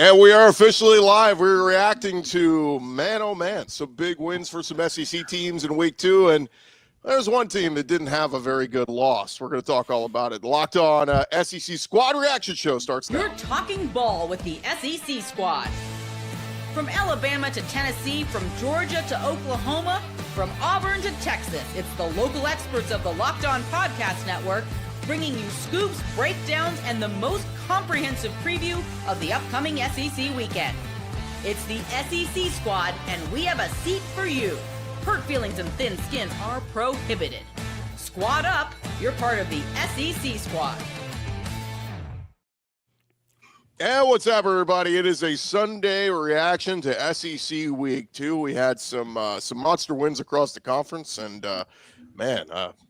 And we are officially live. We're reacting to, man, oh man, some big wins for some SEC teams in week 2. And there's one team that didn't have a very good loss. We're going to talk all about it. Locked On SEC Squad Reaction Show starts now. You're talking ball with the SEC Squad. From Alabama to Tennessee, from Georgia to Oklahoma, from Auburn to Texas, it's the local experts of the Locked On Podcast Network bringing you scoops, breakdowns, and the most comprehensive preview of the upcoming SEC weekend. It's the SEC Squad, and we have a seat for you. Hurt feelings and thin skin are prohibited. Squad up, you're part of the SEC Squad. And what's up, everybody? It is a Sunday reaction to SEC Week 2. We had some monster wins across the conference, and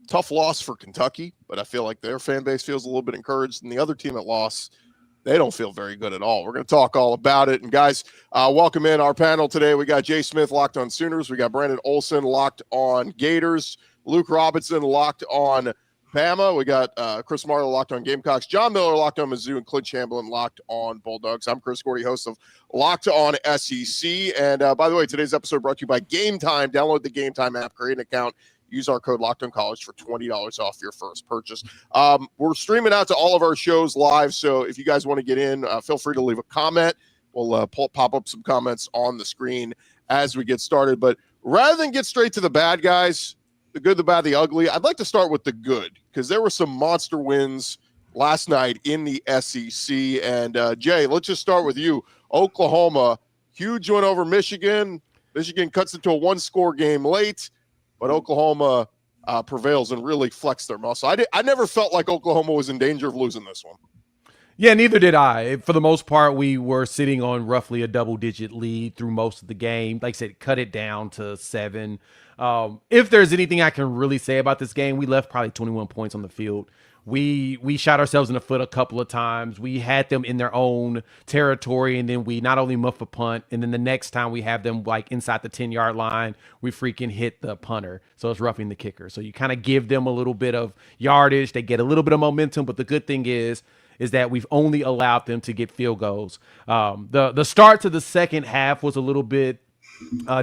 tough loss for Kentucky, but I feel like their fan base feels a little bit encouraged, and the other team that lost, they don't feel very good at all. We're going to talk all about it. And guys, welcome in our panel today. We got Jay Smith, Locked On Sooners. We got Brandon Olson, Locked On Gators. Luke Robinson, Locked On Bama. We got Chris Marlowe, Locked On Gamecocks. John Miller, Locked On Mizzou. And Clint Chamberlain, Locked On Bulldogs. I'm Chris Gordy, host of Locked On SEC. And by the way, today's episode brought to you by Gametime. Download the Gametime app, create an account. Use our code LOCKEDONCollege for $20 off your first purchase. We're streaming out to all of our shows live, so if you guys want to get in, feel free to leave a comment. We'll pop up some comments on the screen as we get started. But rather than get straight to the bad, guys, the good, the bad, the ugly, I'd like to start with the good, because there were some monster wins last night in the SEC. And, Jay, let's just start with you. Oklahoma, huge win over Michigan. Michigan cuts into a one-score game late. But Oklahoma prevails and really flexed their muscle. I never felt like Oklahoma was in danger of losing this one. Yeah, neither did I. For the most part, we were sitting on roughly a double-digit lead through most of the game. Like I said, cut it down to 7. If there's anything I can really say about this game, we left probably 21 points on the field. We shot ourselves in the foot a couple of times. We had them in their own territory, and then we not only muff a punt, and then the next time we have them like inside the 10-yard line, we freaking hit the punter. So it's roughing the kicker. So you kind of give them a little bit of yardage. They get a little bit of momentum, but the good thing is that we've only allowed them to get field goals. The start to the second half was a little bit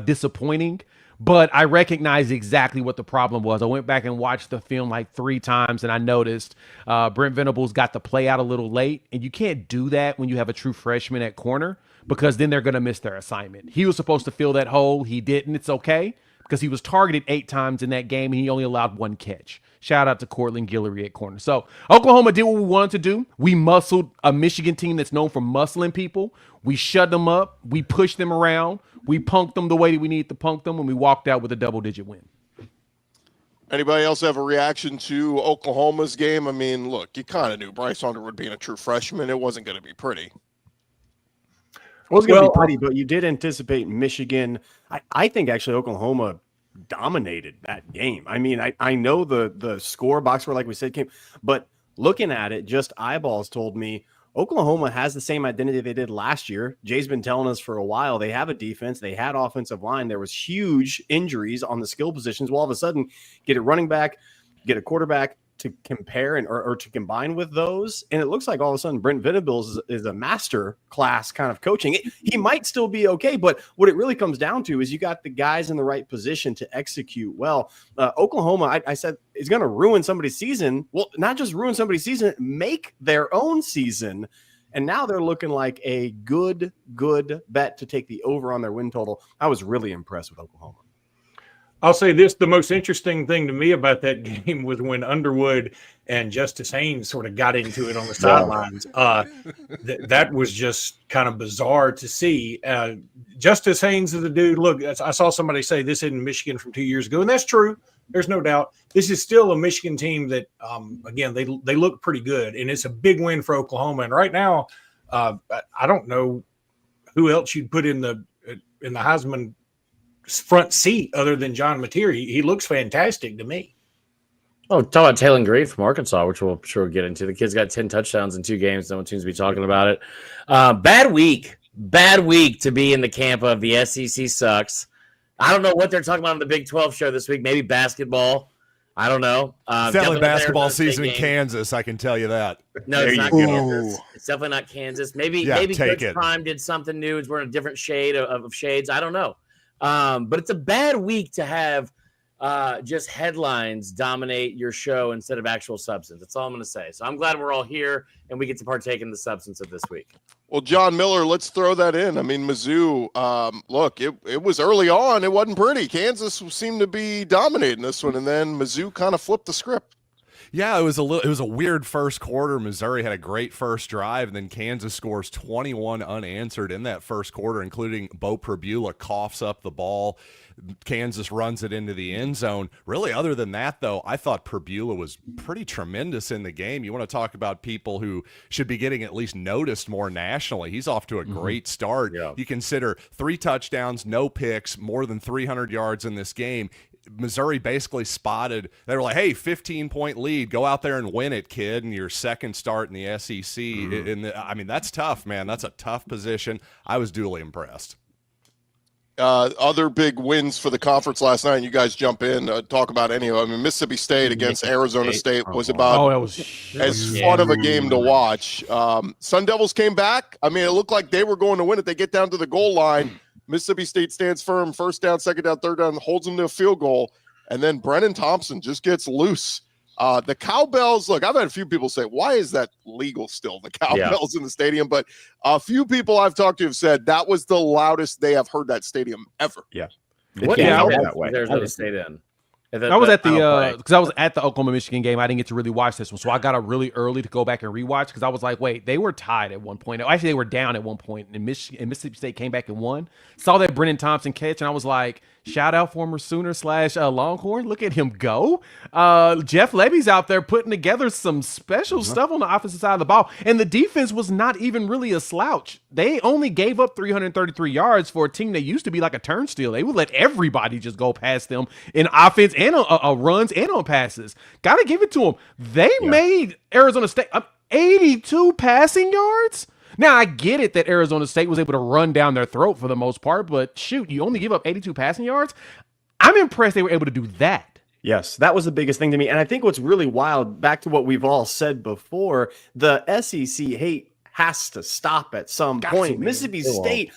disappointing. But I recognized exactly what the problem was. I went back and watched the film like 3 times, and I noticed Brent Venables got the play out a little late. And you can't do that when you have a true freshman at corner, because then they're going to miss their assignment. He was supposed to fill that hole. He didn't. It's okay, because he was targeted 8 times in that game, and he only allowed 1 catch. Shout out to Cortland Guillory at corner. So Oklahoma did what we wanted to do. We muscled a Michigan team that's known for muscling people. We shut them up. We pushed them around. We punked them the way that we need to punk them, and we walked out with a double-digit win. Anybody else have a reaction to Oklahoma's game? I mean, look, you kind of knew Bryce Underwood being a true freshman. It wasn't going to be pretty. It wasn't going to be pretty, but you did anticipate Michigan. I think actually Oklahoma dominated that game. I mean, I know the score, box score, like we said, came, but looking at it, just eyeballs told me Oklahoma has the same identity they did last year. Jay's been telling us for a while they have a defense. They had offensive line. There was huge injuries on the skill positions. Well, all of a sudden, get a running back, get a quarterback to compare or to combine with those. And it looks like all of a sudden Brent Venables is a master class kind of coaching. He might still be okay, but what it really comes down to is you got the guys in the right position to execute well. Oklahoma, I said, is going to ruin somebody's season. Well, not just ruin somebody's season, make their own season. And now they're looking like a good bet to take the over on their win total. I was really impressed with Oklahoma. I'll say this, the most interesting thing to me about that game was when Underwood and Justice Haynes sort of got into it on the sidelines. That was just kind of bizarre to see. Justice Haynes is the dude. Look, I saw somebody say this isn't Michigan from 2 years ago, and that's true. There's no doubt. This is still a Michigan team that, again, they look pretty good, and it's a big win for Oklahoma. And right now, I don't know who else you'd put in the Heisman front seat other than John Mateer. He looks fantastic to me. Oh, talk about Taylor Green from Arkansas, which we'll sure get into. The kid's got 10 touchdowns in 2 games. No one seems to be talking about it. Bad week to be in the camp of the SEC sucks. I don't know what they're talking about on the Big 12 show this week. Maybe basketball. I don't know. It's definitely the basketball Arizona State season in game. Kansas. I can tell you that. No, it's not you go. Kansas. It's definitely not Kansas. Maybe Coach Prime did something new. It's wearing a different shade of shades. I don't know. But it's a bad week to have just headlines dominate your show instead of actual substance. That's all I'm going to say. So I'm glad we're all here and we get to partake in the substance of this week. Well, John Miller, let's throw that in. I mean, Mizzou, look, it was early on. It wasn't pretty. Kansas seemed to be dominating this one, and then Mizzou kind of flipped the script. Yeah, it was a weird first quarter. Missouri had a great first drive, and then Kansas scores 21 unanswered in that first quarter, including Bo Prabula coughs up the ball. Kansas runs it into the end zone. Really, other than that, though, I thought Prabula was pretty tremendous in the game. You want to talk about people who should be getting at least noticed more nationally. He's off to a great start. Yeah. You consider 3 touchdowns, no picks, more than 300 yards in this game. Missouri basically spotted, they were like, hey, 15-point lead, go out there and win it, kid, and your second start in the SEC. I mean, that's tough, man. That's a tough position. I was duly impressed. Other big wins for the conference last night, and you guys jump in, talk about any of them. I mean, Mississippi State against Arizona State was about that was as fun of a game to watch. Sun Devils came back. I mean, it looked like they were going to win it. They get down to the goal line. Mississippi State stands firm, first down, second down, third down, holds them to a field goal, and then Brennan Thompson just gets loose. The cowbells, look, I've had a few people say, why is that legal still, the cowbells in the stadium? But a few people I've talked to have said that was the loudest they have heard that stadium ever. Yeah. What that way. Arizona State in? I was at the because I was at the Oklahoma-Michigan game. I didn't get to really watch this one, so I got up really early to go back and rewatch because I was like, wait, they were tied at one point. Actually, they were down at one point, and Mississippi State came back and won. Saw that Brennan Thompson catch, and I was like, shout out former Sooner / Longhorn. Look at him go. Jeff Levy's out there putting together some special stuff on the offensive side of the ball, and the defense was not even really a slouch. They only gave up 333 yards for a team that used to be like a turnstile. They would let everybody just go past them in offense and on runs and on passes. Gotta give it to them. They made Arizona State 82 passing yards. Now, I get it that Arizona State was able to run down their throat for the most part, but shoot, you only give up 82 passing yards? I'm impressed they were able to do that. Yes, that was the biggest thing to me. And I think what's really wild, back to what we've all said before, the SEC hate has to stop at some point. Mississippi State,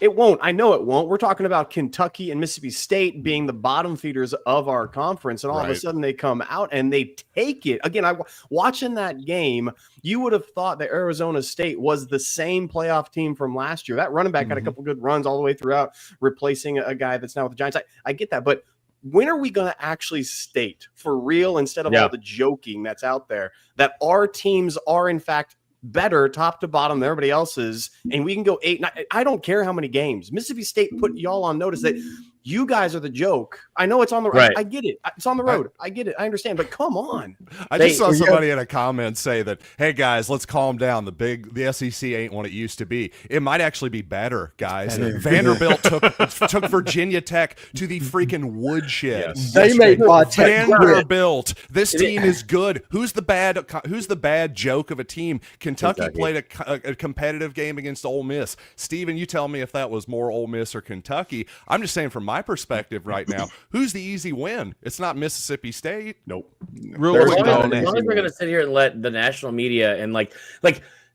it won't. I know it won't. We're talking about Kentucky and Mississippi State being the bottom feeders of our conference, and all of a sudden they come out and they take it. Again, watching that game, you would have thought that Arizona State was the same playoff team from last year. That running back had a couple good runs all the way throughout, replacing a guy that's now with the Giants. I get that, but when are we going to actually state for real, instead of all the joking that's out there, that our teams are in fact better top to bottom than everybody else's, and we can go 8-9. I don't care how many games. Mississippi State put y'all on notice that you guys are the joke. I know it's on the road. I get it. It's on the road. I get it. I understand. But come on. I just saw somebody in a comment say that, hey, guys, let's calm down. The SEC ain't what it used to be. It might actually be better, guys. Vanderbilt took Virginia Tech to the freaking woodshed. Yes. They made Vanderbilt. This team is good. Who's the bad joke of a team? Kentucky played a competitive game against Ole Miss. Steven, you tell me if that was more Ole Miss or Kentucky. I'm just saying from my perspective right now, who's the easy win? It's not Mississippi State. Nope. As long as we're going to sit here and let the national media and like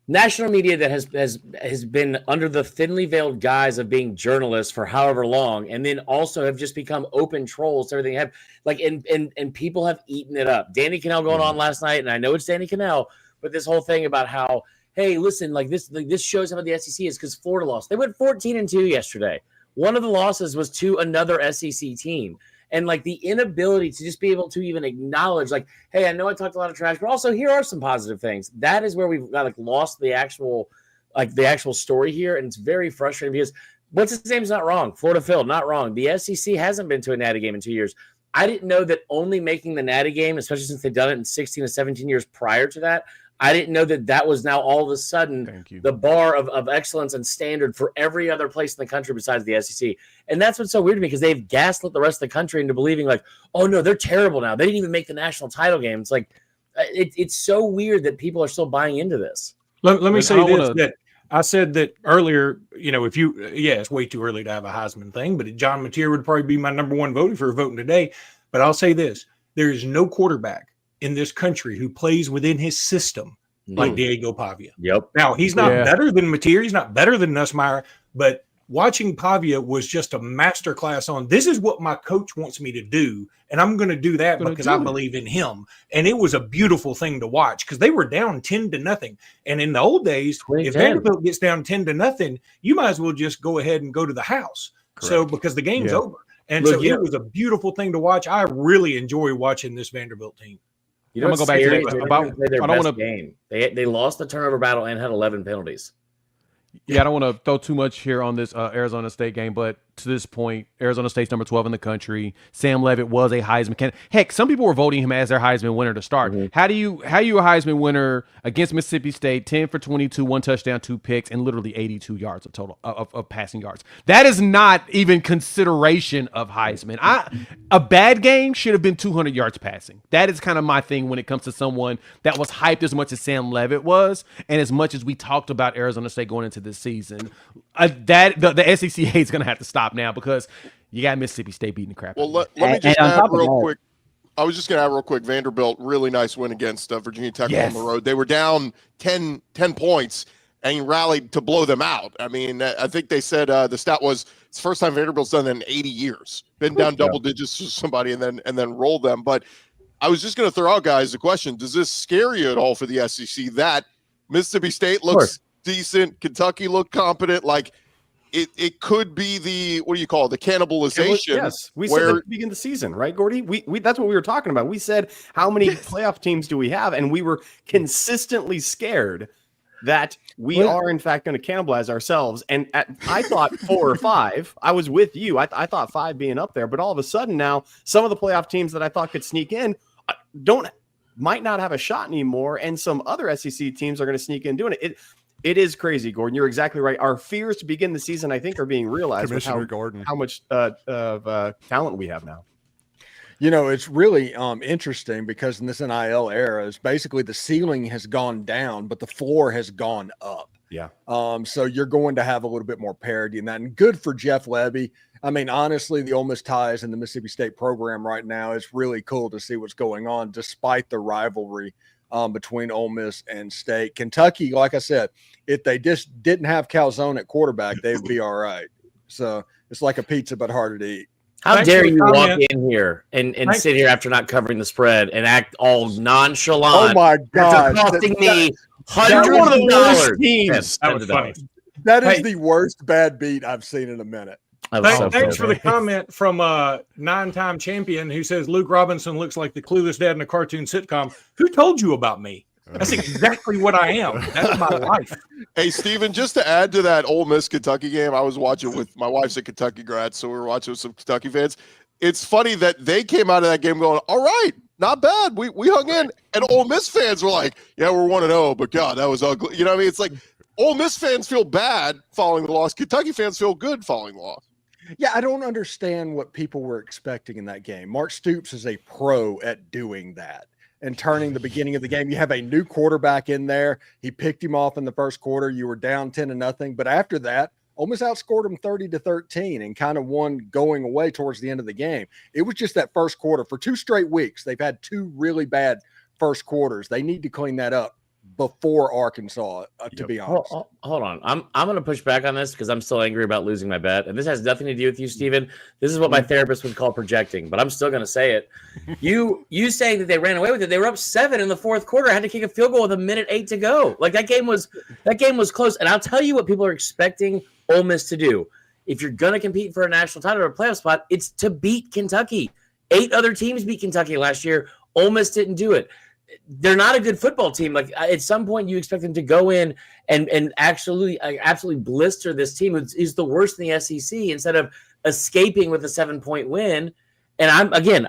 national media that has been under the thinly veiled guise of being journalists for however long, and then also have just become open trolls to everything, and people have eaten it up. Danny Cannell going on last night, and I know it's Danny Cannell, but this whole thing about how, hey, listen, this shows how the SEC is because Florida lost. They went 14-2 yesterday. One of the losses was to another SEC team. And the inability to just be able to even acknowledge, hey, I know I talked a lot of trash, but also here are some positive things. That is where we've got lost the actual story here. And it's very frustrating because what's his name's not wrong. Florida Phil, not wrong. The SEC hasn't been to a Natty game in 2 years. I didn't know that only making the Natty game, especially since they've done it in 16 to 17 years prior to that, I didn't know that was now all of a sudden the bar of excellence and standard for every other place in the country besides the SEC. And that's what's so weird to me, because they've gaslit the rest of the country into believing oh no, they're terrible now. They didn't even make the national title game. It's it's so weird that people are still buying into this. Let me say this, that I said that earlier, it's way too early to have a Heisman thing, but John Mateer would probably be my number one voter for voting today. But I'll say this. there is no quarterback in this country who plays within his system like Diego Pavia. Yep. Now, he's not better than Mateer. He's not better than Nussmeier, but watching Pavia was just a masterclass on this is what my coach wants me to do, and I'm going to do that because I believe in him. And it was a beautiful thing to watch because they were down 10-0. And in the old days, if Vanderbilt gets down 10-0, you might as well just go ahead and go to the house. Correct. So because the game's over. And so it was a beautiful thing to watch. I really enjoy watching this Vanderbilt team. You know, I'm going to go back to about their best game. They lost the turnover battle and had 11 penalties. Yeah, I don't want to throw too much here on this Arizona State game, but to this point, Arizona State's number 12 in the country. Sam Levitt was a Heisman candidate. Heck, some people were voting him as their Heisman winner to start. How are you a Heisman winner against Mississippi State, 10 for 22, 1 touchdown, 2 picks, and literally 82 yards of total of passing yards? That is not even consideration of Heisman. A bad game should have been 200 yards passing. That is kind of my thing when it comes to someone that was hyped as much as Sam Levitt was, and as much as we talked about Arizona State going into this season. The SEC hate is going to have to stop now because you got Mississippi State beating the crap. Well, let me just add real quick. I was just going to add real quick. Vanderbilt, really nice win against Virginia Tech on the road. They were down 10 points and rallied to blow them out. I mean, I think they said the stat was it's the first time Vanderbilt's done that in 80 years. Been down double digits to somebody and then rolled them. But I was just going to throw out, guys, the question: does this scare you at all for the SEC that Mississippi State looks decent, Kentucky looked competent, like it could be the, what do you call it, the cannibalization? Yes, we said at the beginning of the season, right, Gordy? We that's what we were talking about. We said, how many playoff teams do we have? And we were consistently scared that we are, in fact, going to cannibalize ourselves. And I thought 4 or 5. I was with you. I thought 5 being up there. But all of a sudden now, some of the playoff teams that I thought could sneak in might not have a shot anymore. And some other SEC teams are going to sneak in doing it. It is crazy, Gordon. You're exactly right. Our fears to begin the season, I think, are being realized. Commissioner Gordon, how much of talent we have now. You know, it's really interesting because in this NIL era, it's basically the ceiling has gone down, but the floor has gone up. Yeah. So you're going to have a little bit more parity in that. And good for Jeff Levy. I mean, honestly, the Ole Miss ties in the Mississippi State program right now, it's really cool to see what's going on despite the rivalry between Ole Miss and State. Kentucky, like I said, if they just didn't have Calzone at quarterback, they'd be all right. So it's like a pizza, but harder to eat. How dare you walk in here and sit here after not covering the spread and act all nonchalant? Oh, my God. Costing me hundreds of dollars. Teams. That was funny. That is the worst bad beat I've seen in a minute. Thanks for the comment from a 9-time champion who says Luke Robinson looks like the clueless dad in a cartoon sitcom. Who told you about me? That's exactly what I am. That's my life. Hey, Steven, just to add to that Ole Miss Kentucky game, I was watching with my wife's a Kentucky grad, so we were watching with some Kentucky fans. It's funny that they came out of that game going, all right, not bad. We hung in. And Ole Miss fans were like, yeah, we're 1-0, but God, that was ugly. You know what I mean? It's like Ole Miss fans feel bad following the loss. Kentucky fans feel good following the loss. Yeah, I don't understand what people were expecting in that game. Mark Stoops is a pro at doing that and turning the beginning of the game. You have a new quarterback in there. He picked him off in the first quarter. You were down 10-0. But after that, Ole Miss outscored them 30-13 and kind of won going away towards the end of the game. It was just that first quarter. For 2 straight weeks, they've had 2 really bad first quarters. They need to clean that up before Arkansas, to be honest. Hold on. I'm going to push back on this because I'm still angry about losing my bet. And this has nothing to do with you, Steven. This is what my therapist would call projecting, but I'm still going to say it. You saying that they ran away with it. They were up 7 in the fourth quarter. Had to kick a field goal with 1:08 to go. Like that game was close. And I'll tell you what people are expecting Ole Miss to do. If you're going to compete for a national title or a playoff spot, it's to beat Kentucky. 8 other teams beat Kentucky last year. Ole Miss didn't do it. They're not a good football team. Like at some point, you expect them to go in and absolutely blister this team. Is the worst in the SEC instead of escaping with a 7-point win. And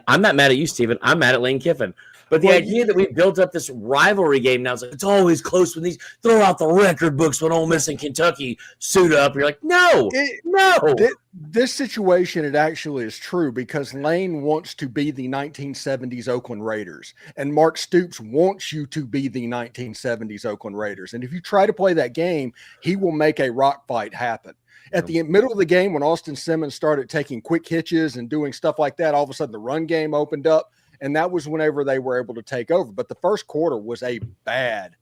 I'm not mad at you, Steven. I'm mad at Lane Kiffin. But the idea that we've built up this rivalry game now, it's always close when these throw out the record books when Ole Miss and Kentucky suit up. You're like, no. This situation, it actually is true because Lane wants to be the 1970s Oakland Raiders, and Mark Stoops wants you to be the 1970s Oakland Raiders. And if you try to play that game, he will make a rock fight happen. At the middle of the game, when Austin Simmons started taking quick hitches and doing stuff like that, all of a sudden the run game opened up. And that was whenever they were able to take over. But the first quarter was a bad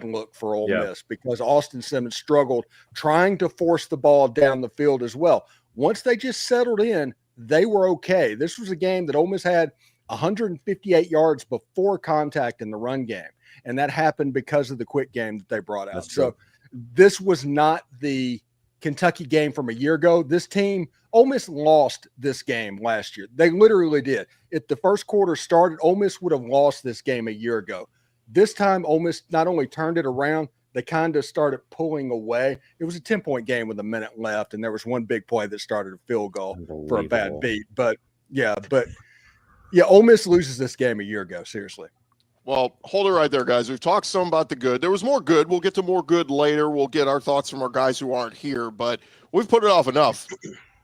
look for Ole Miss because Austin Simmons struggled trying to force the ball down the field as well. Once they just settled in, they were okay. This was a game that Ole Miss had 158 yards before contact in the run game. And that happened because of the quick game that they brought out. So this was not the Kentucky game from a year ago. This team, Ole Miss lost this game last year. They literally did. If the first quarter started, Ole Miss would have lost this game a year ago. This time, Ole Miss not only turned it around, they kind of started pulling away. It was a 10-point game with a minute left, and there was one big play that started a field goal for a bad beat. But Ole Miss loses this game a year ago, seriously. Well, hold it right there, guys. We've talked some about the good. There was more good. We'll get to more good later. We'll get our thoughts from our guys who aren't here, but we've put it off enough.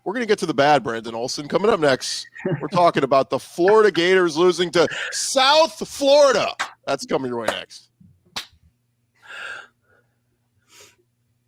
We're going to get to the bad, Brandon Olson. Coming up next, we're talking about the Florida Gators losing to South Florida. That's coming your way next.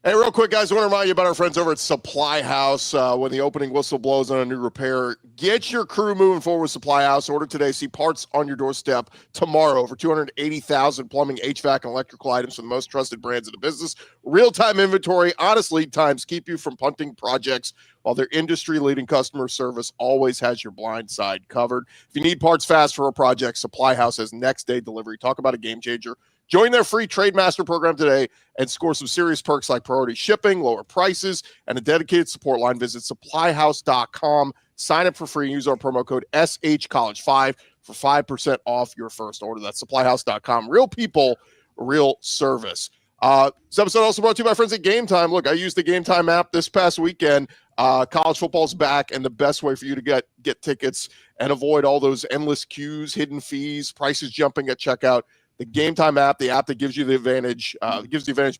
Hey, real quick, guys, I want to remind you about our friends over at SupplyHouse. When the opening whistle blows on a new repair, get your crew moving forward with SupplyHouse. Order today. See parts on your doorstep tomorrow. Over 280,000 plumbing, HVAC, and electrical items from the most trusted brands in the business. Real-time inventory, honest lead times keep you from punting projects, while their industry-leading customer service always has your blind side covered. If you need parts fast for a project, SupplyHouse has next-day delivery. Talk about a game changer. Join their free Trade Master program today and score some serious perks like priority shipping, lower prices, and a dedicated support line. Visit supplyhouse.com. Sign up for free and use our promo code SHCollege5 for 5% off your first order. That's supplyhouse.com. Real people, real service. This episode also brought to you by friends at Gametime. Look, I used the Gametime app this past weekend. College football's back, and the best way for you to get tickets and avoid all those endless queues, hidden fees, prices jumping at checkout, the Gametime app, the app that gives you the advantage,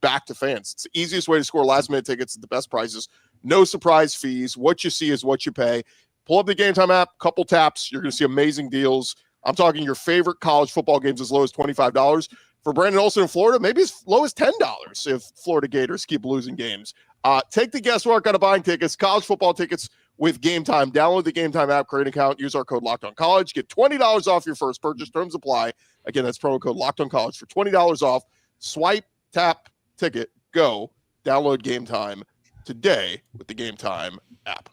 back to fans. It's the easiest way to score last-minute tickets at the best prices. No surprise fees. What you see is what you pay. Pull up the Gametime app, couple taps. You're going to see amazing deals. I'm talking your favorite college football games as low as $25. For Brandon Olson in Florida, maybe as low as $10 if Florida Gators keep losing games. Take the guesswork out of buying tickets, college football tickets with Gametime. Download the Gametime app, create an account, use our code LOCKEDONCollege. Get $20 off your first purchase. Terms apply. Again, that's promo code LOCKEDONCollege for $20 off. Swipe, tap, ticket, go. Download Gametime today with the Gametime app.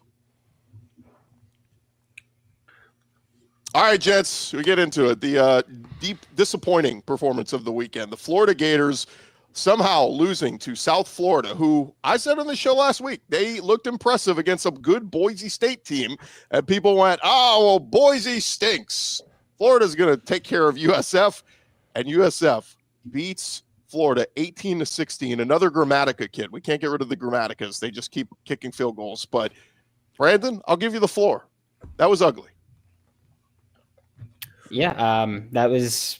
All right, gents, we get into it. The deep disappointing performance of the weekend. The Florida Gators somehow losing to South Florida, who I said on the show last week, they looked impressive against a good Boise State team. And people went, oh, well, Boise stinks. Florida's going to take care of USF, and USF beats Florida 18-16. Another Grammatica kid. We can't get rid of the Grammaticas. They just keep kicking field goals. But, Brandon, I'll give you the floor. That was ugly. Yeah, that was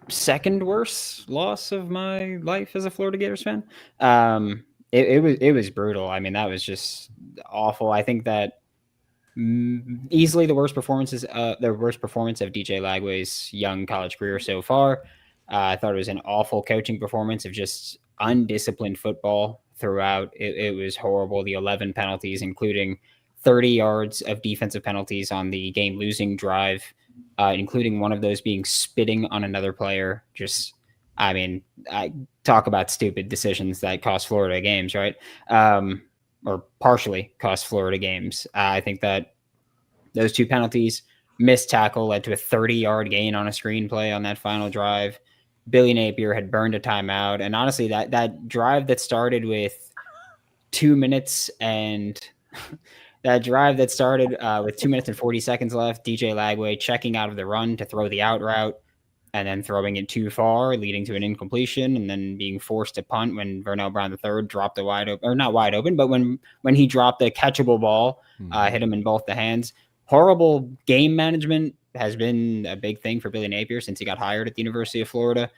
second worst loss of my life as a Florida Gators fan. It was brutal. I mean, that was just awful. I think that easily the worst performance of DJ Lagway's young college career so far. I thought it was an awful coaching performance of just undisciplined football throughout. It was horrible. The 11 penalties, including 30 yards of defensive penalties on the game-losing drive, including one of those being spitting on another player. Just, I mean, I talk about stupid decisions that cost Florida games, right? Or partially cost Florida games. I think that those two penalties, missed tackle led to a 30-yard gain on a screenplay on that final drive. Billy Napier had burned a timeout. And honestly, that drive that started with 2 minutes and that drive that started with 2 minutes and 40 seconds left, DJ Lagway checking out of the run to throw the out route and then throwing it too far, leading to an incompletion, and then being forced to punt when Vernell Brown III dropped the wide open, or not wide open, but when he dropped the catchable ball, hit him in both the hands. Horrible game management has been a big thing for Billy Napier since he got hired at the University of Florida.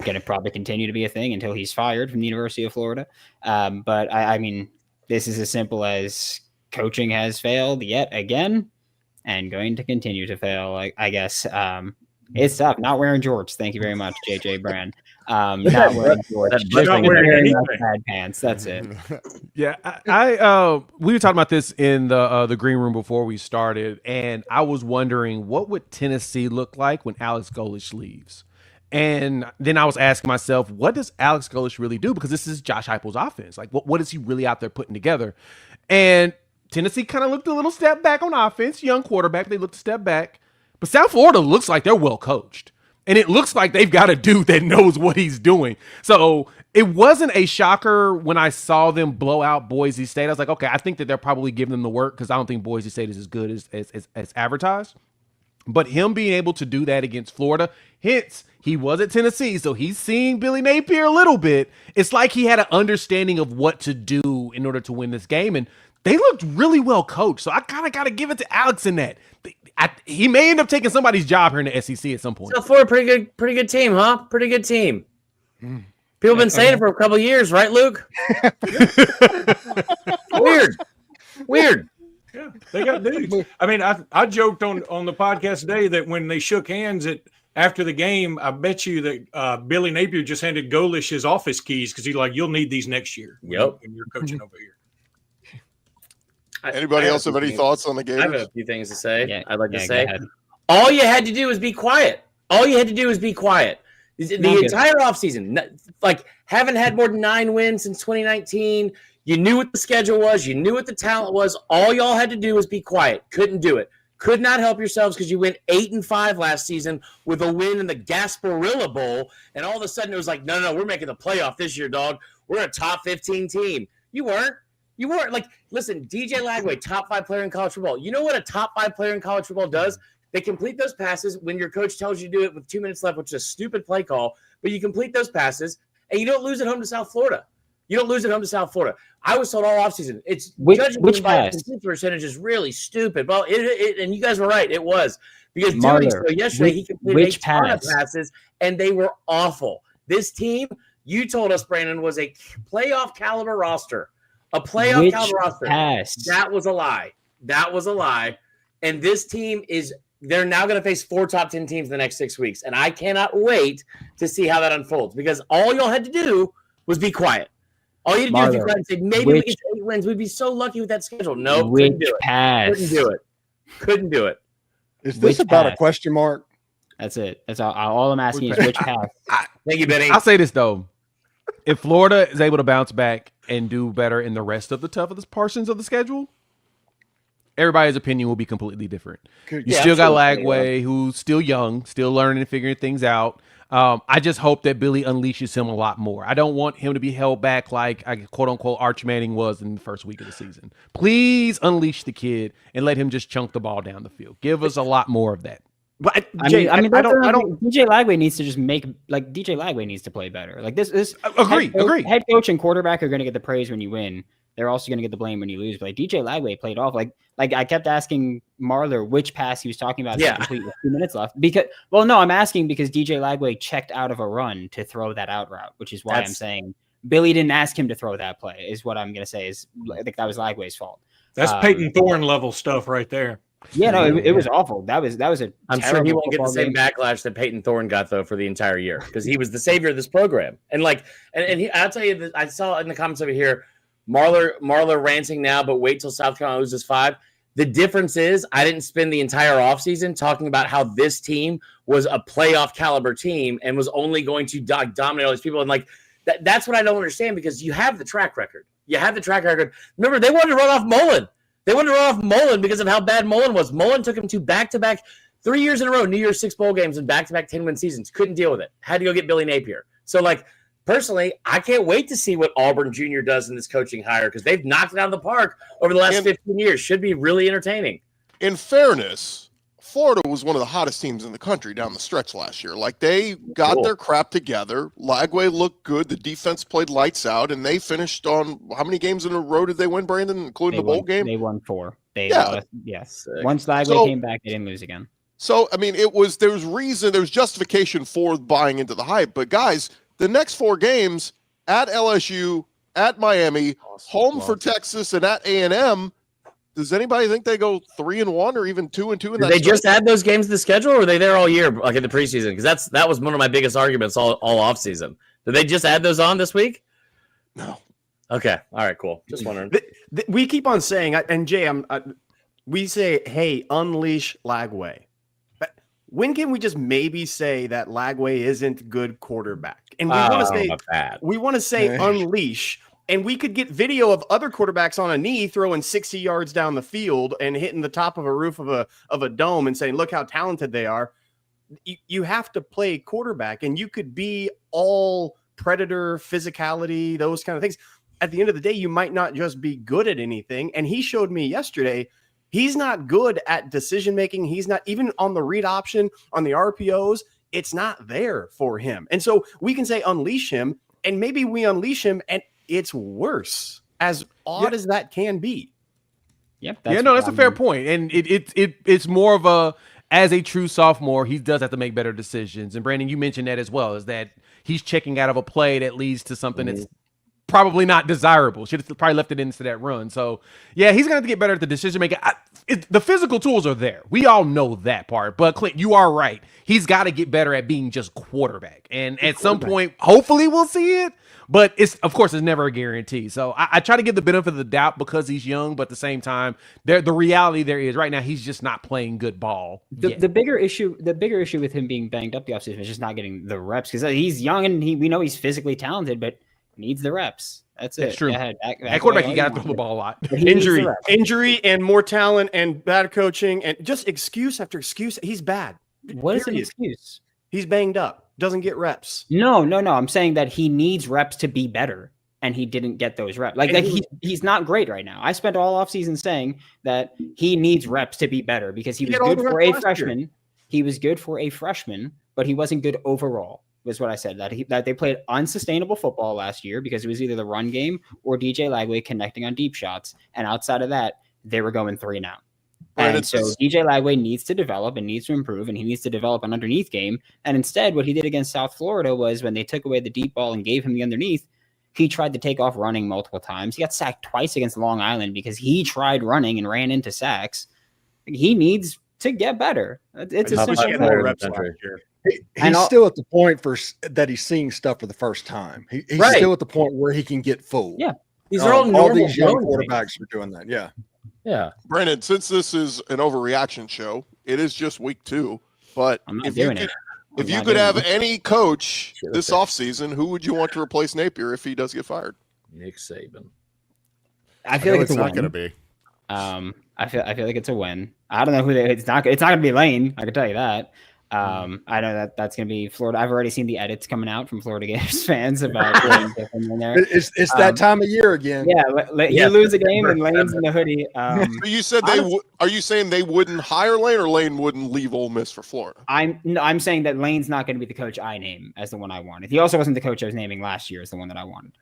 Going to probably continue to be a thing until he's fired from the University of Florida. But I mean, this is as simple as coaching has failed yet again and going to continue to fail, I guess. It's tough. Not wearing jorts. Thank you very much, JJ Brand. Not wearing shorts, just not wearing wearing bad pants. That's it. Yeah, I we were talking about this in the green room before we started, and I was wondering what would Tennessee look like when Alex Golesh leaves. And then I was asking myself, what does Alex Golesh really do? Because this is Josh Heupel's offense. Like, what is he really out there putting together? And Tennessee kind of looked a little step back on offense. Young quarterback, they looked a step back. But South Florida looks like they're well coached. And it looks like they've got a dude that knows what he's doing. So it wasn't a shocker when I saw them blow out Boise State. I was like, okay, I think that they're probably giving them the work because I don't think Boise State is as good as advertised. But him being able to do that against Florida, hence he was at Tennessee, so he's seeing Billy Napier a little bit. It's like he had an understanding of what to do in order to win this game, and they looked really well coached. So I kind of got to give it to Alex in that. He may end up taking somebody's job here in the SEC at some point. So for a pretty good team, huh? Pretty good team. People have been saying it for a couple of years, right, Luke? Weird. Yeah, they got dudes. I mean, I joked on the podcast today that when they shook hands after the game, I bet you that Billy Napier just handed Golesh his office keys because he's like, "You'll need these next year." Yep. When you're coaching over here. Anybody else have any thoughts on the Gators? I have a few things to say. Yeah, I'd like to go say, ahead. all you had to do was be quiet. The entire offseason, like, haven't had more than 9 wins since 2019. You knew what the schedule was. You knew what the talent was. All y'all had to do was be quiet. Couldn't do it. Could not help yourselves because you went 8-5 last season with a win in the Gasparilla Bowl, and all of a sudden it was like, no, we're making the playoff this year, dog. We're a top 15 team. You weren't. Like, listen, DJ Lagway, top 5 player in college football. You know what a top 5 player in college football does? They complete those passes when your coach tells you to do it with 2 minutes left, which is a stupid play call, but you complete those passes, and you don't lose at home to South Florida. I was told all offseason, it's which by pass? the percentage is really stupid. Well, and you guys were right. It was because yesterday he completed a ton of passes, and they were awful. This team, you told us, Brandon, was a playoff caliber roster. A playoff caliber roster. That was a lie. And this team they're now going to face 4 top 10 teams in the next 6 weeks. And I cannot wait to see how that unfolds because all y'all had to do was be quiet. All you had to do was be quiet and say, maybe we get 8 wins. We'd be so lucky with that schedule. No, couldn't do it. Is this about a question mark? That's it. That's all I'm asking is which pass. Thank you, Benny. I'll say this, though. If Florida is able to bounce back and do better in the rest of the toughest portions of the schedule, everybody's opinion will be completely different. You still got Lagway, who's still young, still learning and figuring things out. I just hope that Billy unleashes him a lot more. I don't want him to be held back like quote-unquote Arch Manning was in the first week of the season. Please unleash the kid and let him just chunk the ball down the field. Give us a lot more of that. But Jay, I don't. DJ Lagway needs to just DJ Lagway needs to play better. Like this. Agree. Head coach and quarterback are going to get the praise when you win. They're also going to get the blame when you lose. But like DJ Lagway played off. Like I kept asking Marler which pass he was talking about. Complete with 2 minutes left. I'm asking because DJ Lagway checked out of a run to throw that out route, which is why I'm saying Billy didn't ask him to throw that play. Is what I'm going to say. I think that was Lagway's fault. That's Peyton Thorne level stuff right there. Yeah, no, it was awful. That was a. I'm sure he won't get the same backlash that Peyton Thorne got though for the entire year because he was the savior of this program. And I'll tell you that I saw in the comments over here, Marler ranting now, but wait till South Carolina loses 5. The difference is I didn't spend the entire offseason talking about how this team was a playoff caliber team and was only going to dominate all these people. And that's what I don't understand because you have the track record. Remember, they wanted to run off Mullen. Because of how bad Mullen was. Mullen took him to back-to-back 3 years in a row, New Year's 6 bowl games and back-to-back 10-win seasons. Couldn't deal with it. Had to go get Billy Napier. So, personally, I can't wait to see what Auburn Jr. does in this coaching hire because they've knocked it out of the park over the last 15 years. Should be really entertaining. In fairness, Florida was one of the hottest teams in the country down the stretch last year. They got their crap together. Lagway looked good. The defense played lights out, and they finished on how many games in a row did they win, Brandon, including the bowl game? They won 4. Yes. Once Lagway came back, they didn't lose again. So, I mean, there's justification for buying into the hype. But, guys, the next 4 games at LSU, at Miami, home for Texas, and at A&M, Does anybody think they go 3-1 or even 2-2 in Did that? they just add those games to the schedule, or were they there all year, like in the preseason? Because that was one of my biggest arguments all offseason. Did they just add those on this week? No. Okay. All right. Cool. Just wondering. We keep on saying, and Jay, we say, hey, unleash Lagway. When can we just maybe say that Lagway isn't good quarterback? And we want to say unleash. And we could get video of other quarterbacks on a knee throwing 60 yards down the field and hitting the top of a roof of a dome and saying, look how talented they are. You have to play quarterback, and you could be all predator, physicality, those kind of things. At the end of the day, you might not just be good at anything. And he showed me yesterday, he's not good at decision-making. He's not even on the read option, on the RPOs. It's not there for him. And so we can say unleash him, and maybe we unleash him and it's worse, as odd as that can be. Yep. That's a fair point. And it's more of a, as a true sophomore, he does have to make better decisions. And Brandon, you mentioned that as well, is that he's checking out of a play that leads to something that's probably not desirable. Should have probably left it into that run. So, yeah, he's going to have to get better at the decision making. The physical tools are there. We all know that part. But, Clint, you are right. He's got to get better at being just quarterback. And at some point, hopefully we'll see it. But it's never a guarantee. So I try to give the benefit of the doubt because he's young. But at the same time, the reality there is right now he's just not playing good ball. The bigger issue with him being banged up the offseason is just not getting the reps, because he's young and we know he's physically talented, but needs the reps. That's it. That's true. At quarterback, you got to throw the ball a lot. Injury, and more talent and bad coaching and just excuse after excuse. He's bad. What is an excuse? He's banged up. Doesn't get reps. No. I'm saying that he needs reps to be better, and he didn't get those reps. He's not great right now. I spent all offseason saying that he needs reps to be better because he was good for a freshman. Year. He was good for a freshman, but he wasn't good overall. Was what I said. That they played unsustainable football last year because it was either the run game or DJ Lagway connecting on deep shots, and outside of that, they were going 3 and out. And so DJ Lagway needs to develop and needs to improve, and he needs to develop an underneath game. And instead, what he did against South Florida was when they took away the deep ball and gave him the underneath, he tried to take off running multiple times. He got sacked twice against Long Island because he tried running and ran into sacks. He needs to get better. It's a simple thing. He's still at the point that he's seeing stuff for the first time. He's still at the point where he can get fooled. Yeah. These are all these young quarterbacks are doing that. Yeah. Yeah. Brandon, since this is an overreaction show, it is just week 2. But if you could have any coach this offseason, who would you want to replace Napier if he does get fired? Nick Saban. I feel like it's not going to be. I feel like it's a win. I don't know who it's not going to be Lane. I can tell you that. I know that's going to be Florida. I've already seen the edits coming out from Florida Gators fans about Lane Kiffin in there. It's that time of year again. Yeah, you lose a game and Lane's in the hoodie. You said are you saying they wouldn't hire Lane, or Lane wouldn't leave Ole Miss for Florida? I'm saying that Lane's not going to be the coach I name as the one I wanted. He also wasn't the coach I was naming last year as the one that I wanted.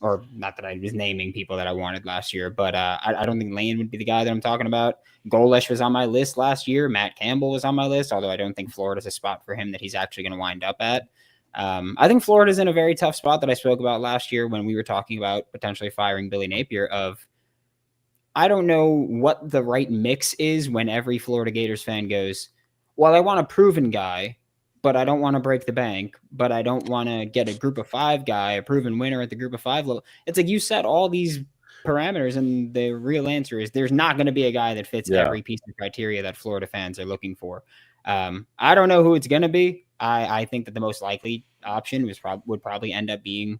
Or not that I was naming people that I wanted last year, but I don't think Lane would be the guy that I'm talking about. Golesh was on my list last year. Matt Campbell was on my list, although I don't think Florida's a spot for him that he's actually going to wind up at. I think Florida's in a very tough spot that I spoke about last year when we were talking about potentially firing Billy Napier. I don't know what the right mix is when every Florida Gators fan goes, well, I want a proven guy, but I don't want to break the bank, but I don't want to get a group of 5 guy, a proven winner at the group of 5 level. It's like you set all these parameters, and the real answer is there's not going to be a guy that fits every piece of criteria that Florida fans are looking for. I don't know who it's going to be. I think that the most likely option would probably end up being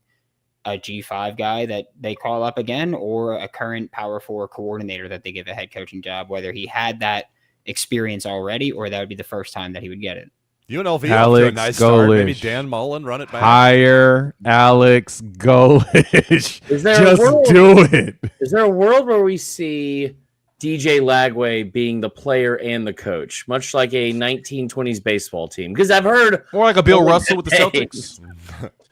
a G5 guy that they call up again, or a current Power 4 coordinator that they give a head coaching job, whether he had that experience already or that would be the first time that he would get it. UNLV off to a nice start. Maybe Dan Mullen run it back. Hire Alex Golesh. Do it. Is there a world where we see DJ Lagway being the player and the coach, much like a 1920s baseball team? Because I've heard more like a Bill Russell with the Celtics.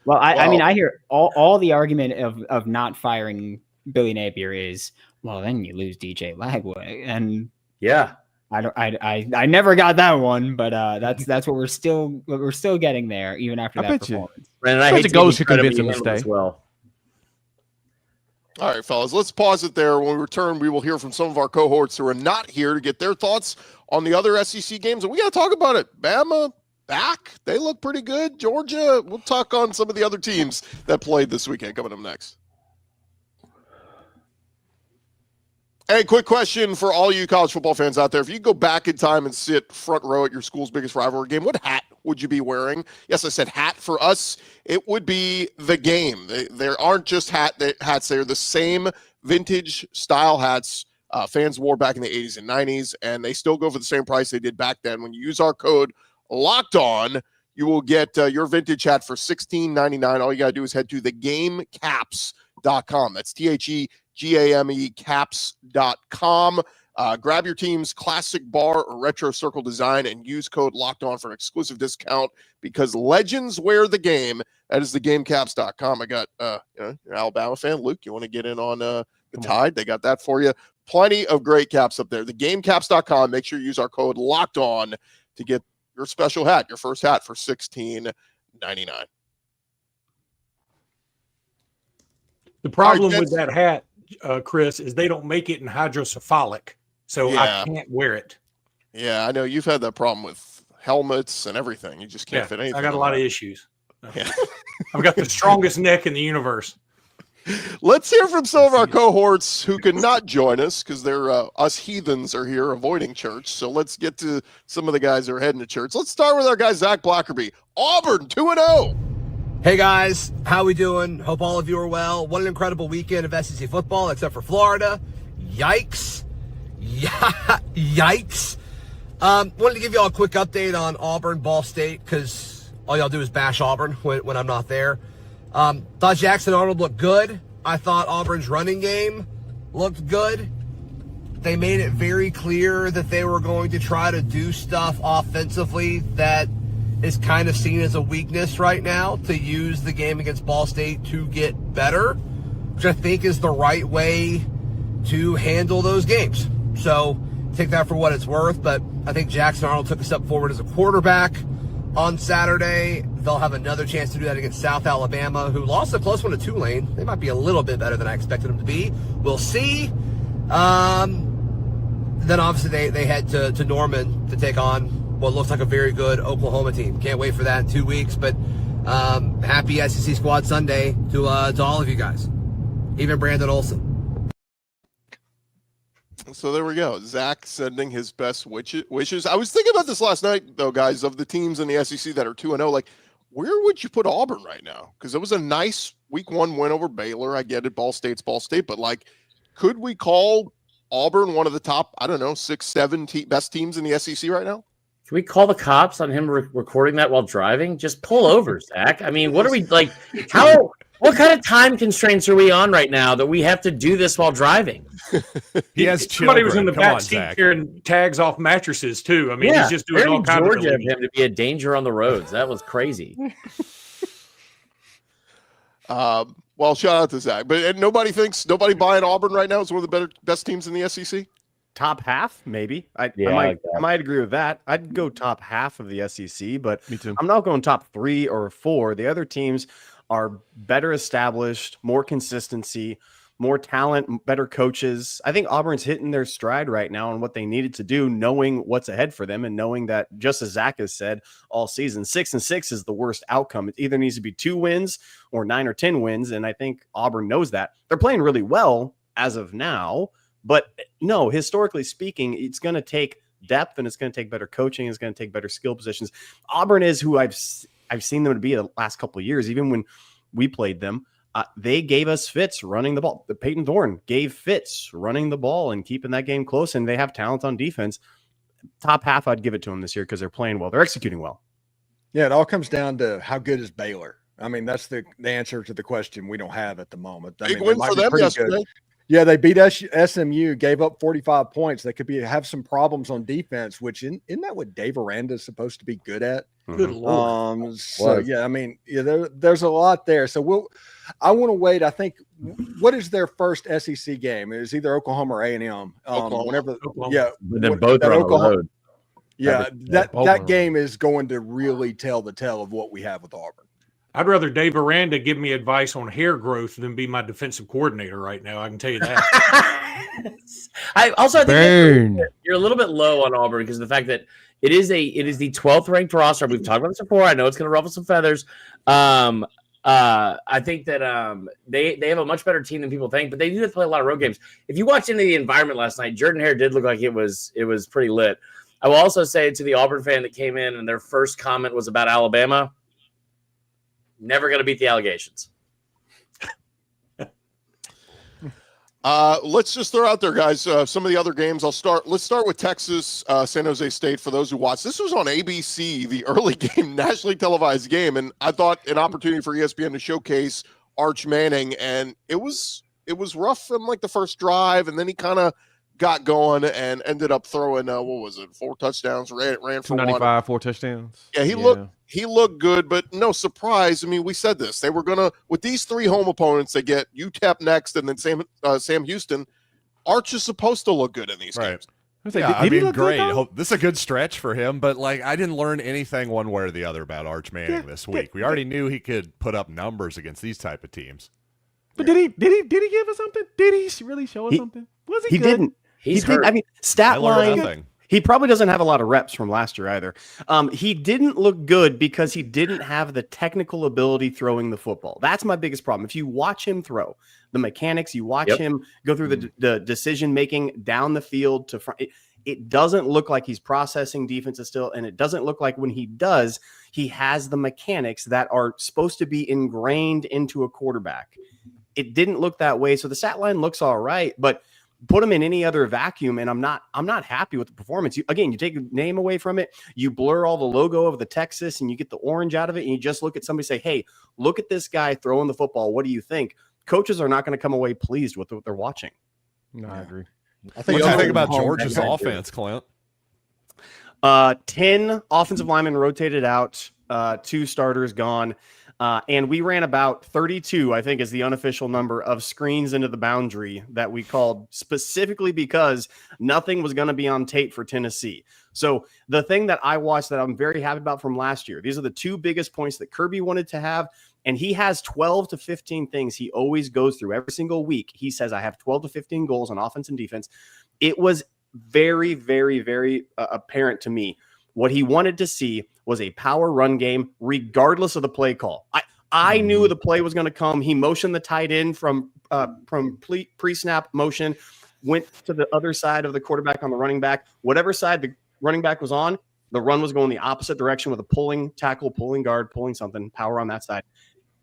Well, I mean, I hear all the argument of not firing Billy Napier is, well, then you lose DJ Lagway, and yeah. I never got that one, but that's what we're still getting there even after that performance. And I hate to go to convince him to stay. well. All right, fellas, let's pause it there. When we return, we will hear from some of our cohorts who are not here to get their thoughts on the other SEC games. And we got to talk about it. Bama back. They look pretty good. Georgia, we'll talk on some of the other teams that played this weekend. Coming up next. Hey, quick question for all you college football fans out there. If you go back in time and sit front row at your school's biggest rivalry game, what hat would you be wearing? Yes, I said hat. For us, it would be the game. There aren't just hats. They're the same vintage style hats fans wore back in the 80s and 90s, and they still go for the same price they did back then. When you use our code LOCKEDON, you will get your vintage hat for $16.99. All you got to do is head to thegamecaps.com. That's THEGAME caps.com. Grab your team's classic bar or retro circle design and use code LOCKEDON for an exclusive discount because legends wear the game. That is thegamecaps.com. I got you're an Alabama fan. Luke, you want to get in on the Tide? They got that for you. Plenty of great caps up there. Thegamecaps.com. Make sure you use our code LOCKEDON to get your special hat, your first hat for $16.99. The problem with that hat, Chris, is they don't make it in hydrocephalic, so I can't wear it. Yeah, I know you've had that problem with helmets and everything. You just can't fit anything. I got a lot of issues. Yeah. I've got the strongest neck in the universe. Let's hear from some of our cohorts who cannot join us because they're us heathens are here avoiding church. So let's get to some of the guys who are heading to church. Let's start with our guy, Zach Blackerby. Auburn, 2-0. Hey guys, how we doing? Hope all of you are well. What an incredible weekend of SEC football, except for Florida. Yikes. Yikes. Wanted to give you all a quick update on Auburn, Ball State, because all y'all do is bash Auburn when I'm not there. Thought Jackson Arnold looked good. I thought Auburn's running game looked good. They made it very clear that they were going to try to do stuff offensively that is kind of seen as a weakness right now, to use the game against Ball State to get better, which I think is the right way to handle those games. So take that for what it's worth, but I think Jackson Arnold took a step forward as a quarterback on Saturday. They'll have another chance to do that against South Alabama, who lost a close one to Tulane. They might be a little bit better than I expected them to be. We'll see. Then obviously they head to Norman to take on what looks like a very good Oklahoma team. Can't wait for that in 2 weeks, but happy SEC Squad Sunday to all of you guys, even Brandon Olson. So there we go. Zach sending his best wishes. I was thinking about this last night, though, guys, of the teams in the SEC that are 2-0. Like, where would you put Auburn right now? Because it was a nice week 1 win over Baylor. I get it. Ball State's Ball State. But, like, could we call Auburn one of the top, 6, 7 best teams in the SEC right now? Can we call the cops on him recording that while driving? Just pull over, Zach. I mean, what are we like? What kind of time constraints are we on right now that we have to do this while driving? He has somebody children. was in the back seat carrying tags off mattresses too. I mean, he's just doing all kinds Georgia of him to be a danger on the roads. That was crazy. Well, shout out to Zach, but nobody buying Auburn right now is one of the best teams in the SEC. Top half, maybe. I might agree with that. I'd go top half of the SEC, but me too. I'm not going top 3 or 4. The other teams are better established, more consistency, more talent, better coaches. I think Auburn's hitting their stride right now on what they needed to do, knowing what's ahead for them and knowing that, just as Zach has said all season, 6-6 is the worst outcome. It either needs to be 2 wins or 9 or 10 wins, and I think Auburn knows that. They're playing really well as of now, but no, historically speaking, it's going to take depth and it's going to take better coaching. It's going to take better skill positions. Auburn is who I've seen them to be the last couple of years. Even when we played them, they gave us fits running the ball. Peyton Thorne gave fits running the ball and keeping that game close, and they have talent on defense. Top half, I'd give it to them this year because they're playing well. They're executing well. Yeah, it all comes down to how good is Baylor. I mean, that's the answer to the question we don't have at the moment. Big win for them yesterday. Good. Yeah, they beat SMU, gave up 45 points. They could have some problems on defense, which isn't that what Dave Aranda is supposed to be good at? Good Lord. Yeah, I mean, there's a lot there. So I want to wait. I think what is their first SEC game? It was either Oklahoma or A&M. Oklahoma. Yeah, but then both are on the road. Yeah, that game is going to really tell the tale of what we have with Auburn. I'd rather Dave Aranda give me advice on hair growth than be my defensive coordinator right now. I can tell you that. I also think you're a little bit low on Auburn because of the fact that it is the 12th ranked roster. We've talked about this before. I know it's going to ruffle some feathers. I think that they have a much better team than people think, but they do have to play a lot of road games. If you watched into the environment last night, Jordan Hare did look like it was pretty lit. I will also say to the Auburn fan that came in and their first comment was about Alabama, never going to beat the allegations. Let's just throw out there, guys, some of the other games. Let's start with Texas, San Jose State. For those who watched, this was on ABC, the early game, nationally televised game, and I thought an opportunity for ESPN to showcase Arch Manning, and it was rough in like the first drive, and then he kind of got going and ended up throwing 4 touchdowns, ran for 95, 4 touchdowns. Yeah, he looked good, but no surprise. I mean, we said this. They were gonna, with these 3 home opponents, they get UTEP next and then Sam Houston. Arch is supposed to look good in these games. I mean, great. This is a good stretch for him, but like I didn't learn anything one way or the other about Arch Manning this week. We already knew he could put up numbers against these type of teams. But did he give us something? Did he really show us something? Was he good? Didn't. He's hurt. I mean, stat line. Nothing. He probably doesn't have a lot of reps from last year either. He didn't look good because he didn't have the technical ability throwing the football. That's my biggest problem. If you watch him throw, the mechanics, you watch him go through the decision making down the field to front. It doesn't look like he's processing defenses still, and it doesn't look like when he does, he has the mechanics that are supposed to be ingrained into a quarterback. It didn't look that way, so the stat line looks all right, but put him in any other vacuum, and I'm not happy with the performance. You take a name away from it, you blur all the logo of the Texas, and you get the orange out of it, and you just look at somebody and say, hey, look at this guy throwing the football. What do you think? Coaches are not going to come away pleased with what they're watching. No, I agree. What do you think about Georgia's offense, Clint? 10 offensive linemen rotated out, 2 starters gone. And we ran about 32, I think is the unofficial number of screens into the boundary that we called specifically because nothing was going to be on tape for Tennessee. So the thing that I watched that I'm very happy about from last year, these are the 2 biggest points that Kirby wanted to have. And he has 12 to 15 things he always goes through every single week. He says, I have 12 to 15 goals on offense and defense. It was very, very, very apparent to me. What he wanted to see was a power run game, regardless of the play call. I knew the play was going to come. He motioned the tight end from pre-snap motion, went to the other side of the quarterback on the running back. Whatever side the running back was on, the run was going the opposite direction with a pulling tackle, pulling guard, pulling something, power on that side.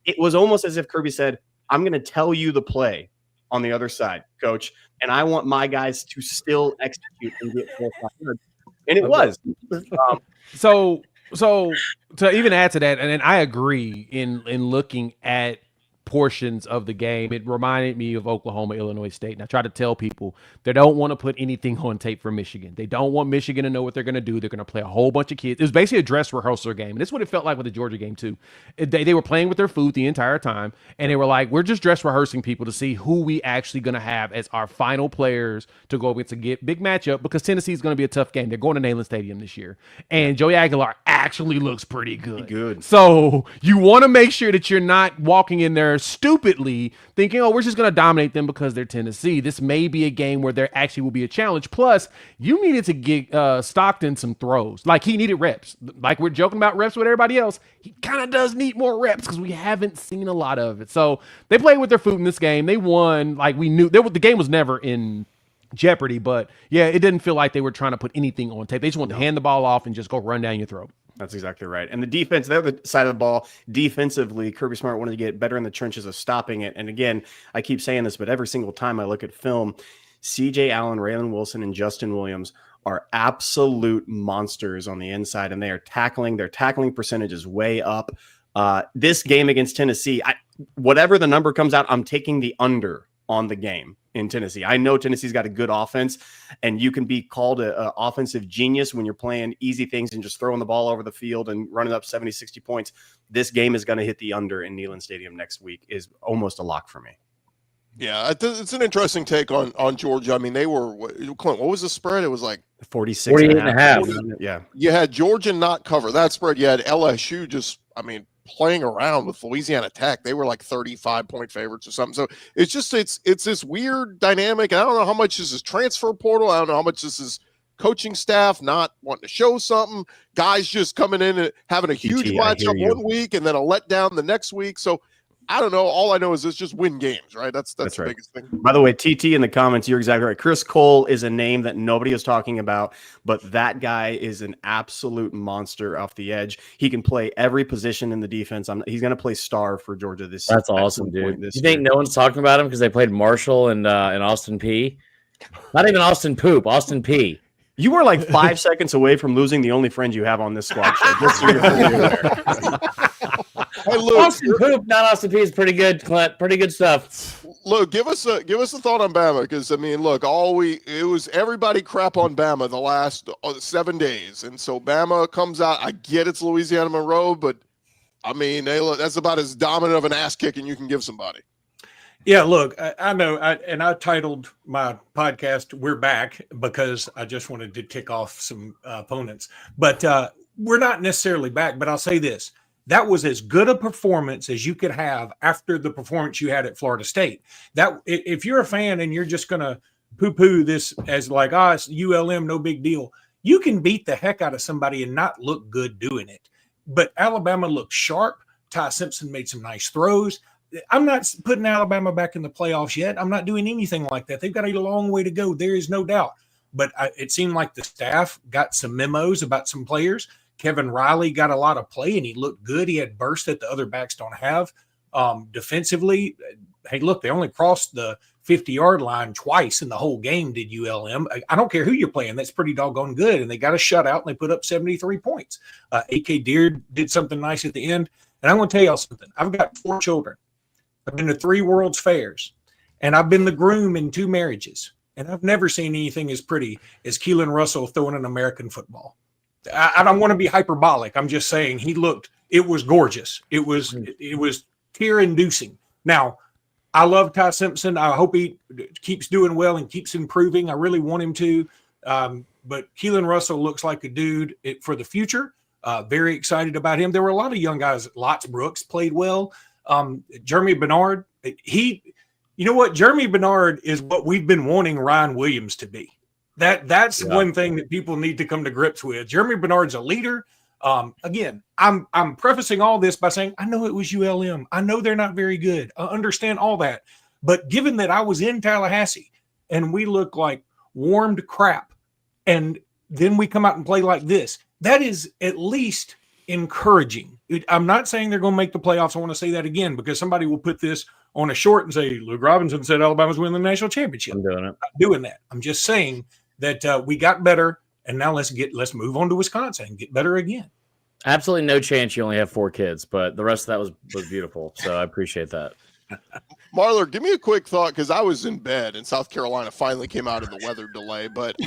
It was almost as if Kirby said, I'm going to tell you the play on the other side, coach, and I want my guys to still execute and get 4 yards. And it was. So to even add to that, and I agree in looking at portions of the game, it reminded me of Oklahoma, Illinois State. And I try to tell people they don't want to put anything on tape for Michigan. They don't want Michigan to know what they're going to do. They're going to play a whole bunch of kids. It was basically a dress rehearsal game. And this is what it felt like with the Georgia game too. They were playing with their food the entire time. And they were like, we're just dress rehearsing people to see who we actually going to have as our final players to go against a big matchup, because Tennessee is going to be a tough game. They're going to Neyland Stadium this year. And Joey Aguilar actually looks pretty good. So you want to make sure that you're not walking in there stupidly thinking, oh, we're just going to dominate them because they're Tennessee. This may be a game where there actually will be a challenge. Plus, you needed to get Stockton some throws. Like, he needed reps. Like, we're joking about reps with everybody else. He kind of does need more reps because we haven't seen a lot of it. So they played with their food in this game. They won. Like, we knew the game was never in jeopardy, but yeah, it didn't feel like they were trying to put anything on tape. They just wanted to hand the ball off and just go run down your throat. That's exactly right. And the defense, the other side of the ball, defensively, Kirby Smart wanted to get better in the trenches of stopping it. And again, I keep saying this, but every single time I look at film, CJ Allen, Raylan Wilson, and Justin Williams are absolute monsters on the inside, and they are tackling. Their tackling percentage is way up. This game against Tennessee, whatever the number comes out, I'm taking the under on the game in Tennessee. I know Tennessee's got a good offense, and you can be called an offensive genius when you're playing easy things and just throwing the ball over the field and running up 70, 60 points. This game is going to hit the under in Neyland Stadium next week is almost a lock for me. Yeah, it's an interesting take on Georgia. I mean, they were, Clint, what was the spread? It was like 48 and a half. Yeah. You had Georgia not cover that spread. You had LSU just I mean, playing around with Louisiana Tech. They were like 35-point favorites or something. So it's just it's this weird dynamic. I don't know how much this is transfer portal. I don't know how much this is coaching staff not wanting to show something. Guys just coming in and having a huge matchup one week and then a letdown the next week. So I don't know. All I know is it's just win games, right? That's the right. biggest thing. By the way, TT in the comments, you're exactly right. Chris Cole is a name that nobody is talking about, but that guy is an absolute monster off the edge. He can play every position in the defense. He's going to play star for Georgia this year. That's awesome, dude. You think no one's talking about him because they played Marshall and Austin P? Not even Austin Poop, Austin P. You were like 5 seconds away from losing the only friend you have on this squad show. Just so you're there. Hey, Luke, Austin Poop, not Austin P, is pretty good, Clint. Pretty good stuff. Luke, give us a thought on Bama, because I mean, look, it was everybody crap on Bama the last 7 days, and so Bama comes out. I get it's Louisiana Monroe, but I mean, that's about as dominant of an ass kicking you can give somebody. Yeah, look, I know, I titled my podcast "We're Back" because I just wanted to tick off some opponents, but we're not necessarily back. But I'll say this. That was as good a performance as you could have after the performance you had at Florida State. That if you're a fan and you're just going to poo-poo this as like, it's ULM, no big deal, you can beat the heck out of somebody and not look good doing it. But Alabama looked sharp. Ty Simpson made some nice throws. I'm not putting Alabama back in the playoffs yet. I'm not doing anything like that. They've got a long way to go. There is no doubt. But it seemed like the staff got some memos about some players. Kevin Riley got a lot of play, and he looked good. He had burst that the other backs don't have. Defensively, hey, look, they only crossed the 50-yard line twice in the whole game, did ULM. I don't care who you're playing. That's pretty doggone good. And they got a shutout, and they put up 73 points. A.K. Deere did something nice at the end. And I'm going to tell y'all something. I've got 4 children. I've been to 3 World's Fairs, and I've been the groom in 2 marriages. And I've never seen anything as pretty as Keelan Russell throwing an American football. I don't want to be hyperbolic. I'm just saying it was gorgeous. It was tear-inducing. Now, I love Ty Simpson. I hope he keeps doing well and keeps improving. I really want him to. But Keelan Russell looks like a dude for the future. Very excited about him. There were a lot of young guys. Lots Brooks played well. Jeremy Bernard, you know what? Jeremy Bernard is what we've been wanting Ryan Williams to be. That's one thing that people need to come to grips with. Jeremy Bernard's a leader. Again, I'm prefacing all this by saying I know it was ULM. I know they're not very good. I understand all that. But given that I was in Tallahassee and we look like warmed crap, and then we come out and play like this, that is at least encouraging. I'm not saying they're going to make the playoffs. I want to say that again because somebody will put this on a short and say Luke Robinson said Alabama's winning the national championship. I'm doing it. I'm not doing that. I'm just saying that we got better, and now let's move on to Wisconsin and get better again. Absolutely no chance you only have 4 kids, but the rest of that was beautiful. So I appreciate that. Marler, give me a quick thought, because I was in bed and South Carolina finally came out of the weather delay, but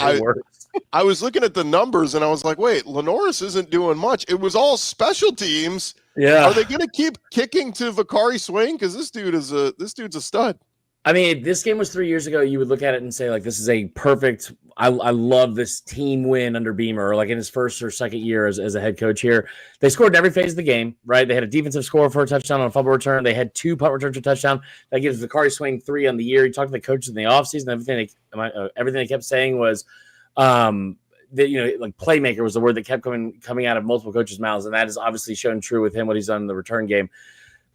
I was looking at the numbers and I was like, wait, Lenoris isn't doing much. It was all special teams. Yeah. Are they going to keep kicking to Vakari Swing? Because this dude's a stud. I mean, if this game was 3 years ago, you would look at it and say, like, this is a perfect – I love this team win under Beamer, like in his first or second year as a head coach here. They scored in every phase of the game, right? They had a defensive score for a touchdown on a fumble return. They had 2 punt returns for a touchdown. That gives Vakari Swing 3 on the year. You talked to the coaches in the offseason. Everything they kept saying was that, like playmaker was the word that kept coming out of multiple coaches' mouths, and that is obviously shown true with him, what he's done in the return game.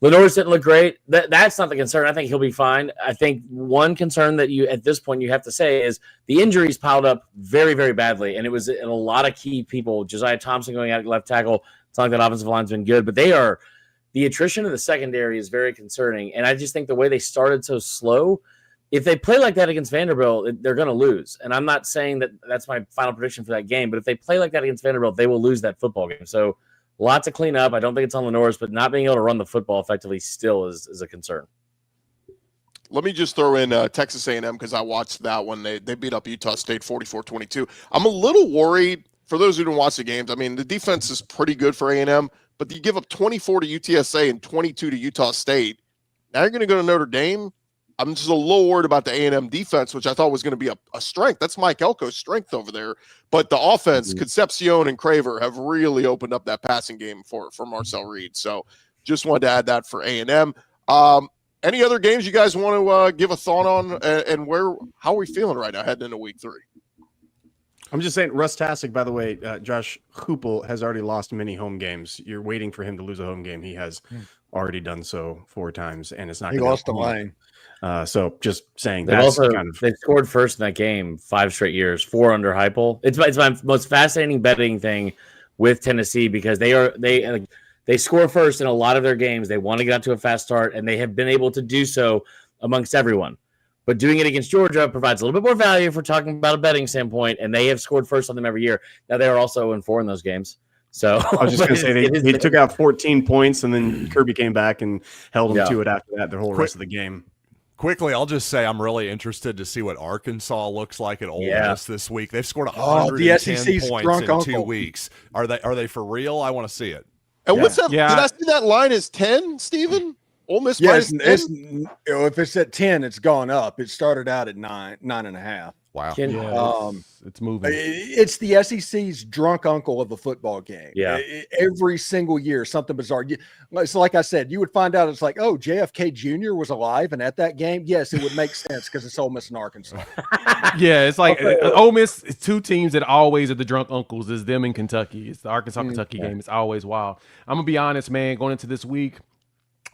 Lenoris didn't look great. That's not the concern. I think he'll be fine. I think one concern that you, at this point, you have to say is the injuries piled up very, very badly. And it was in a lot of key people. Josiah Thompson going out at left tackle. It's not like that offensive line's been good, but the attrition of the secondary is very concerning. And I just think the way they started so slow, if they play like that against Vanderbilt, they're going to lose. And I'm not saying that that's my final prediction for that game, but if they play like that against Vanderbilt, they will lose that football game. So lots of cleanup. I don't think it's on Lenoris, but not being able to run the football effectively still is a concern. Let me just throw in Texas A&M because I watched that one. They beat up Utah State 44-22. I'm a little worried for those who didn't watch the games. I mean, the defense is pretty good for A&M, but you give up 24 to UTSA and 22 to Utah State. Now you're going to go to Notre Dame. I'm just a little worried about the A&M defense, which I thought was going to be a strength. That's Mike Elko's strength over there. But the offense, Concepcion and Craver have really opened up that passing game for Marcel Reed. So just wanted to add that for A&M. Any other games you guys want to give a thought on, and how are we feeling right now heading into week 3? I'm just saying, Russ-tastic, by the way, Josh Hoople has already lost many home games. You're waiting for him to lose a home game. He has already done so 4 times, and it's not going to lost the line. So just saying, they scored first in that game 5 straight years, 4 under Heupel. It's my most fascinating betting thing with Tennessee because they score first in a lot of their games. They want to get out to a fast start, and they have been able to do so amongst everyone. But doing it against Georgia provides a little bit more value if we're talking about a betting standpoint, and they have scored first on them every year. Now, they are also 0-4 in those games. So I was just going to say they took out 14 points, and then Kirby came back and held them to it after that the whole rest of the game. Quickly, I'll just say I'm really interested to see what Arkansas looks like at Ole Miss this week. They've scored 110 points in 2 weeks. Are they for real? I want to see it. And what's that? Yeah. Did I see that line is 10, Steven? Ole Miss minus 10? If it's at 10, it's gone up. It started out at 9.5. Wow. It's moving. It's the SEC's drunk uncle of the football game. Yeah. Every single year, something bizarre. So like I said, you would find out it's like, oh, JFK Jr. was alive and at that game. Yes, it would make sense because it's Ole Miss and Arkansas. Yeah, it's like Ole Miss, 2 teams that always are the drunk uncles is them in Kentucky. It's the Arkansas-Kentucky game. It's always wild. I'm going to be honest, man, going into this week,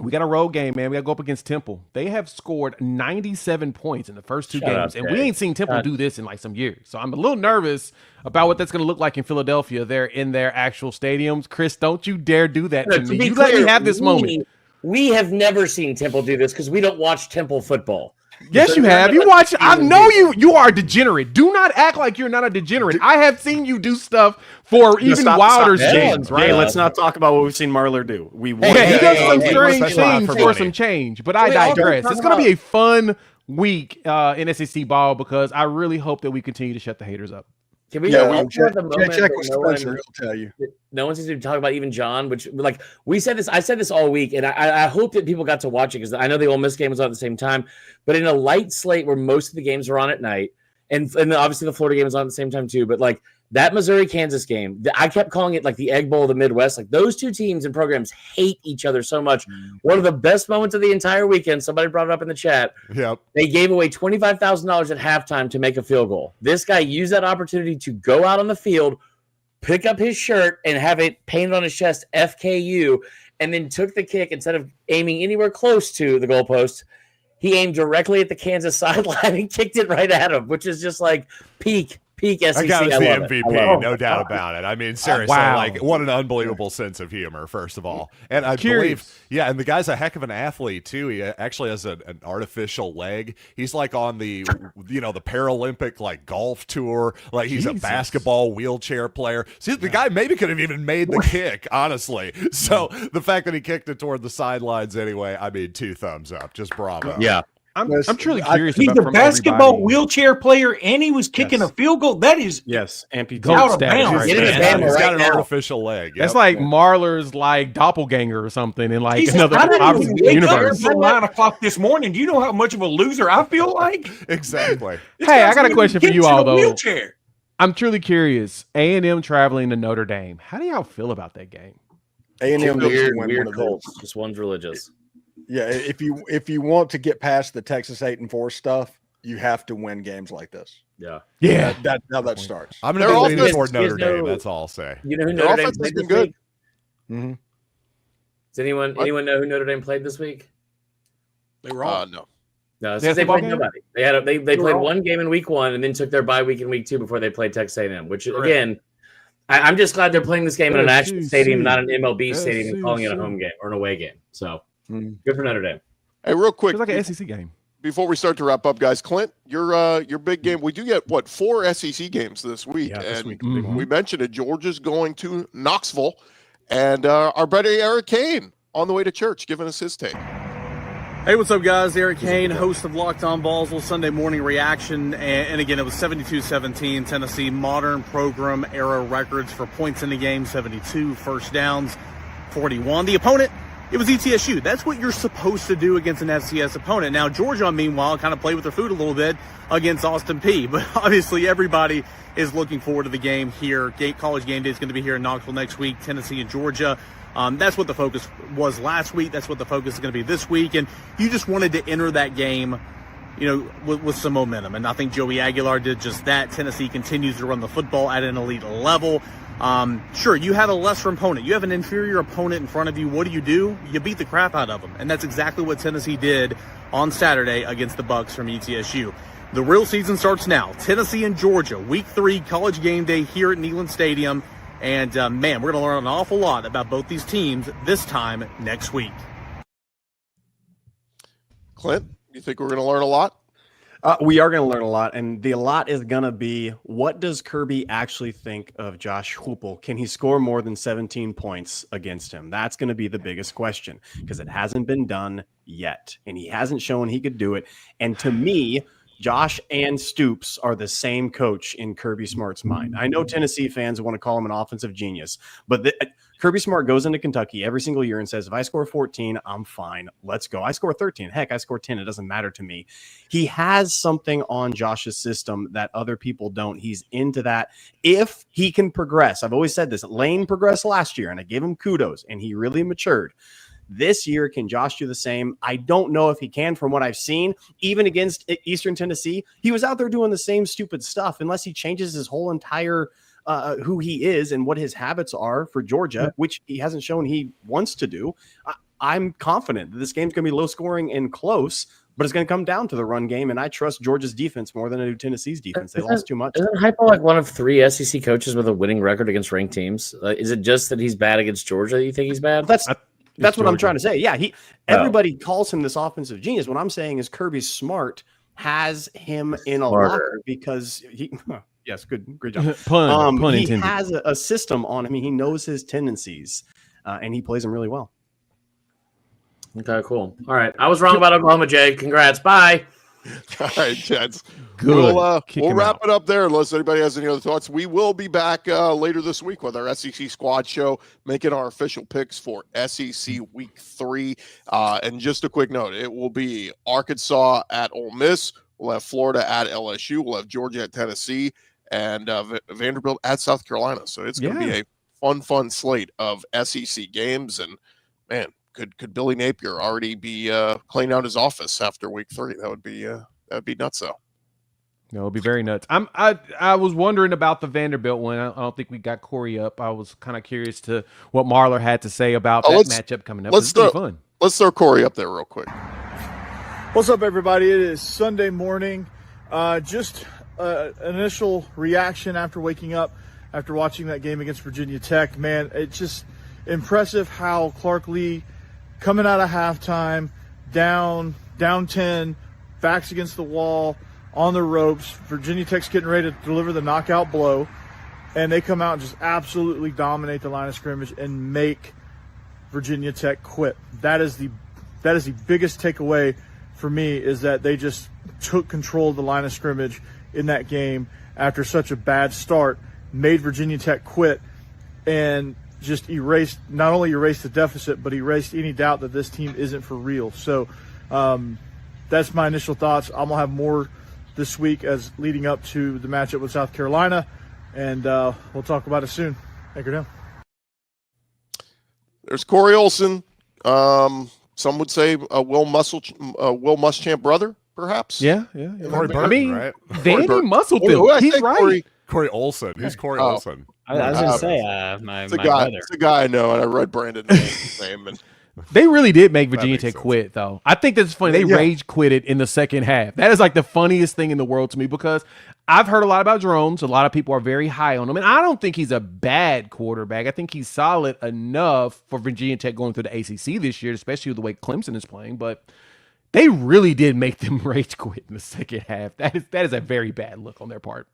we got a road game, man. We got to go up against Temple. They have scored 97 points in the first 2 games, and we ain't seen Temple do this in like some years. So I'm a little nervous about what that's going to look like in Philadelphia. They're in their actual stadiums. Chris, don't you dare do that to me. You let me have this moment. We have never seen Temple do this because we don't watch Temple football. Yes, you have. You watch. I know you are a degenerate. Do not act like you're not a degenerate. I have seen you do stuff for even wilder things. Right? Hey, let's not talk about what we've seen Marler do. He does some strange things for some change, but I digress. It's going to be a fun week in SEC ball because I really hope that we continue to shut the haters up. Can we check with Spencer? He'll tell you. No one seems to talk about even John, which like we said this. I said this all week, and I hope that people got to watch it because I know the Ole Miss game was on at the same time. But in a light slate where most of the games were on at night, and obviously the Florida game was on at the same time too. But like that Missouri-Kansas game, I kept calling it like the Egg Bowl of the Midwest. Like those 2 teams and programs hate each other so much. One of the best moments of the entire weekend. Somebody brought it up in the chat. Yep. They gave away $25,000 at halftime to make a field goal. This guy used that opportunity to go out on the field, pick up his shirt, and have it painted on his chest, FKU, and then took the kick instead of aiming anywhere close to the goalpost. He aimed directly at the Kansas sideline and kicked it right at him, which is just like peak SEC. That guy was the MVP, no doubt about it. I mean, seriously, like what an unbelievable sense of humor, first of all. And I believe, and the guy's a heck of an athlete too. He actually has an artificial leg. He's like on the, the Paralympic like golf tour. Like he's a basketball wheelchair player. See, the guy maybe could have even made the kick, honestly. So the fact that he kicked it toward the sidelines anyway, I mean, 2 thumbs up. Just bravo. Yeah. I'm truly curious. He's a basketball wheelchair player, and he was kicking a field goal. That is amputated out of bounds. He's got an artificial leg. That's like Marler's like doppelganger or something in like another universe. At 9 o'clock this morning. Do you know how much of a loser I feel like? Exactly. Hey, I got a question for you all though. I'm truly curious. A&M traveling to Notre Dame. How do y'all feel about that game? A&M weird Colts. Just one's religious. Yeah, if you want to get past the Texas 8-4 stuff, you have to win games like this. Yeah. That's how that starts. I'm going to be leaning toward Notre Dame. That's all I'll say. You know who Notre Dame played this week? Mm-hmm. Does anyone know who Notre Dame played this week? They were all no, they played nobody. They played one game in week 1 and then took their bye week in week 2 before they played Texas A&M. Which again, I'm just glad they're playing this game in an actual stadium, not an MLB stadium, and calling it a home game or an away game. So. Good for Notre Dame. Hey, real quick, it's like an SEC game. Before we start to wrap up, guys, Clint, your big game. We do get 4 SEC games this week, we mentioned it. Georgia's going to Knoxville, and our buddy Eric Kane on the way to church, giving us his take. Hey, what's up, guys? Eric Kane, host of Locked On Ballsville Sunday Morning Reaction, and again, it was 72-17. Tennessee modern program era records for points in the game: 72 first downs, 41. The opponent. it was ETSU. That's what you're supposed to do against an FCS opponent. Now, Georgia, meanwhile, kind of played with their food a little bit against Austin Peay. But obviously, everybody is looking forward to the game here. College Game Day is going to be here in Knoxville next week, Tennessee and Georgia. That's what the focus was last week. That's what the focus is going to be this week. And you just wanted to enter that game, with some momentum. And I think Joey Aguilar did just that. Tennessee continues to run the football at an elite level. Sure, you have a lesser opponent. You have an inferior opponent in front of you. What do? You beat the crap out of them. And that's exactly what Tennessee did on Saturday against the Bucks from ETSU. The real season starts now. Tennessee and Georgia, Week 3, College Game Day here at Neyland Stadium. And, man, we're going to learn an awful lot about both these teams this time next week. Clint, you think we're going to learn a lot? We are going to learn a lot, and the lot is going to be, what does Kirby actually think of Josh Heupel? Can he score more than 17 points against him? That's going to be the biggest question, because it hasn't been done yet, and he hasn't shown he could do it. And to me, Josh and Stoops are the same coach in Kirby Smart's mind. I know Tennessee fans want to call him an offensive genius, but Kirby Smart goes into Kentucky every single year and says, if I score 14, I'm fine. Let's go. I score 13. Heck, I score 10. It doesn't matter to me. He has something on Josh's system that other people don't. He's into that. If he can progress, I've always said this, Lane progressed last year, and I gave him kudos, and he really matured. This year, can Josh do the same? I don't know if he can from what I've seen. Even against Eastern Tennessee, he was out there doing the same stupid stuff unless he changes his whole entire who he is and what his habits are for Georgia, which he hasn't shown he wants to do. I'm confident that this game's going to be low scoring and close, but it's going to come down to the run game, and I trust Georgia's defense more than I do Tennessee's defense. They lost too much. Isn't Heupel like one of 3 SEC coaches with a winning record against ranked teams? Is it just that he's bad against Georgia that you think he's bad? That's what I'm trying to say. Yeah, everybody calls him this offensive genius. What I'm saying is Kirby Smart has him in a locker because he – yes, great job. Pun he intended. Has a system on him. He knows his tendencies, and he plays them really well. Okay, cool. All right. I was wrong about Oklahoma, Jay. Congrats. Bye. All right, gents. Good. We'll wrap it up there unless anybody has any other thoughts. We will be back later this week with our SEC Squad show, making our official picks for SEC Week 3. And just a quick note, it will be Arkansas at Ole Miss. We'll have Florida at LSU. We'll have Georgia at Tennessee and Vanderbilt at South Carolina. So it's going to be a fun slate of SEC games. And, man, could Billy Napier already be cleaning out his office after Week 3? That would be nuts, though. No, it'll be very nuts. I was wondering about the Vanderbilt one. I don't think we got Corey up. I was kind of curious to what Marler had to say about that matchup coming up. It's fun. Let's throw Corey up there real quick. What's up, everybody? It is Sunday morning. Just initial reaction after waking up, after watching that game against Virginia Tech. Man, it's just impressive how Clark Lee, coming out of halftime, down 10, backs against the wall, on the ropes. Virginia Tech's getting ready to deliver the knockout blow, and they come out and just absolutely dominate the line of scrimmage and make Virginia Tech quit. That is the biggest takeaway for me, is that they just took control of the line of scrimmage in that game after such a bad start, made Virginia Tech quit, and just not only erased the deficit, but erased any doubt that this team isn't for real. So that's my initial thoughts. I'm going to have more this week as leading up to the matchup with South Carolina, and we'll talk about it soon. Anchor down. There's Corey Olson. Some would say a Will Muschamp brother, perhaps. Yeah. Corey Burton, right? Vandy Musclefield. He's right. Corey Olson. Who's Corey Olson? I was going to say my brother. It's a guy I know, and I read Brandon Nay's name. And they really did make Virginia Tech quit, though. I think that's funny. They rage quitted in the second half. That is like the funniest thing in the world to me, because I've heard a lot about Drones. A lot of people are very high on him, and I don't think he's a bad quarterback. I think he's solid enough for Virginia Tech going through the ACC this year, especially with the way Clemson is playing. But they really did make them rage quit in the second half. That is a very bad look on their part.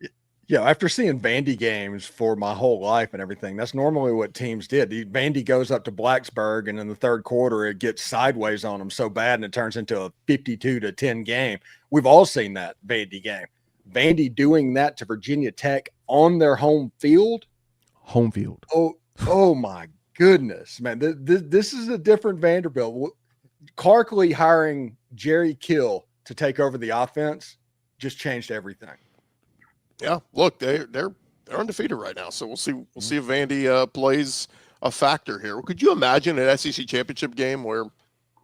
Yeah, after seeing Vandy games for my whole life and everything, that's normally what teams did. Vandy goes up to Blacksburg, and in the third quarter, it gets sideways on them so bad, and it turns into a 52-10 game. We've all seen that Vandy game. Vandy doing that to Virginia Tech on their home field. Home field. Oh my goodness, man. This is a different Vanderbilt. Clarkley hiring Jerry Kill to take over the offense just changed everything. Yeah, look, they're undefeated right now, so we'll see if Vandy plays a factor here. Could you imagine an SEC championship game where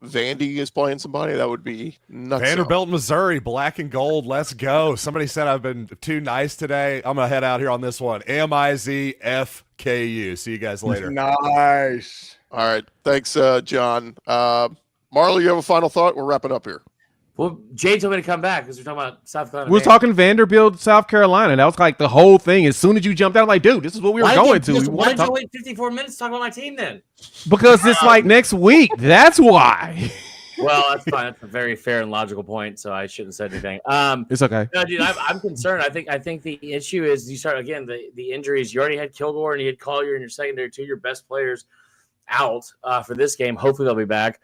Vandy is playing somebody? That would be nuts. Vanderbilt, Missouri, black and gold. Let's go. Somebody said I've been too nice today. I'm going to head out here on this one. MIZFKU. See you guys later. Nice. All right. Thanks, John. Marley, you have a final thought? We're wrapping up here. Well, Jay told me to come back because we're talking about South Carolina. We were talking Vanderbilt, South Carolina. That was like the whole thing. As soon as you jumped out, I'm like, dude, this is what we were going to. Why did you wait 54 minutes to talk about my team then? Because it's like next week. That's why. Well, that's fine. That's a very fair and logical point, so I shouldn't have said anything. It's okay. No, dude, I'm concerned. I think the issue is you start again the injuries. You already had Kilgore and you had Collier in your secondary, two of your best players out for this game. Hopefully they'll be back.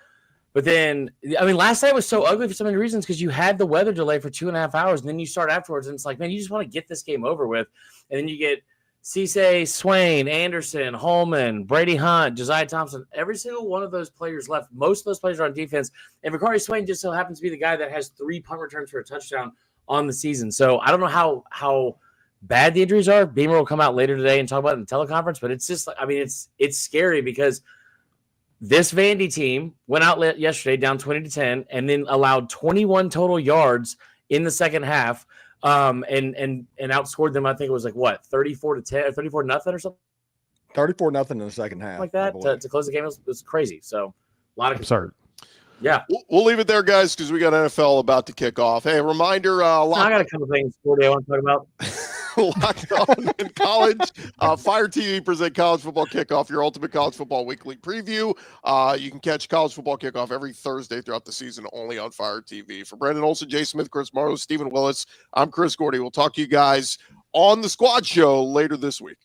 But then, I mean, last night was so ugly for so many reasons because you had the weather delay for 2.5 hours, and then you start afterwards, and it's like, man, you just want to get this game over with. And then you get Cisse, Swain, Anderson, Holman, Brady Hunt, Josiah Thompson. Every single one of those players left. Most of those players are on defense. And Vicari Swain just so happens to be the guy that has 3 punt returns for a touchdown on the season. So I don't know how bad the injuries are. Beamer will come out later today and talk about it in the teleconference, but it's just like, I mean, it's scary because this Vandy team went out yesterday down 20-10 and then allowed 21 total yards in the second half and outscored them. I think it was like what, 34-10 or 34-0 or something? 34-0 in the second half. Like that to close the game was crazy. So a lot of absurd. Yeah. We'll leave it there, guys, because we got NFL about to kick off. Hey, reminder. I got a couple things I want to talk about. Locked On in College. Fire TV present College Football Kickoff, your ultimate college football weekly preview. You can catch College Football Kickoff every Thursday throughout the season only on Fire TV. For Brandon Olson, Jay Smith, Chris Morrow, Stephen Willis, I'm Chris Gordy. We'll talk to you guys on the Squad Show later this week.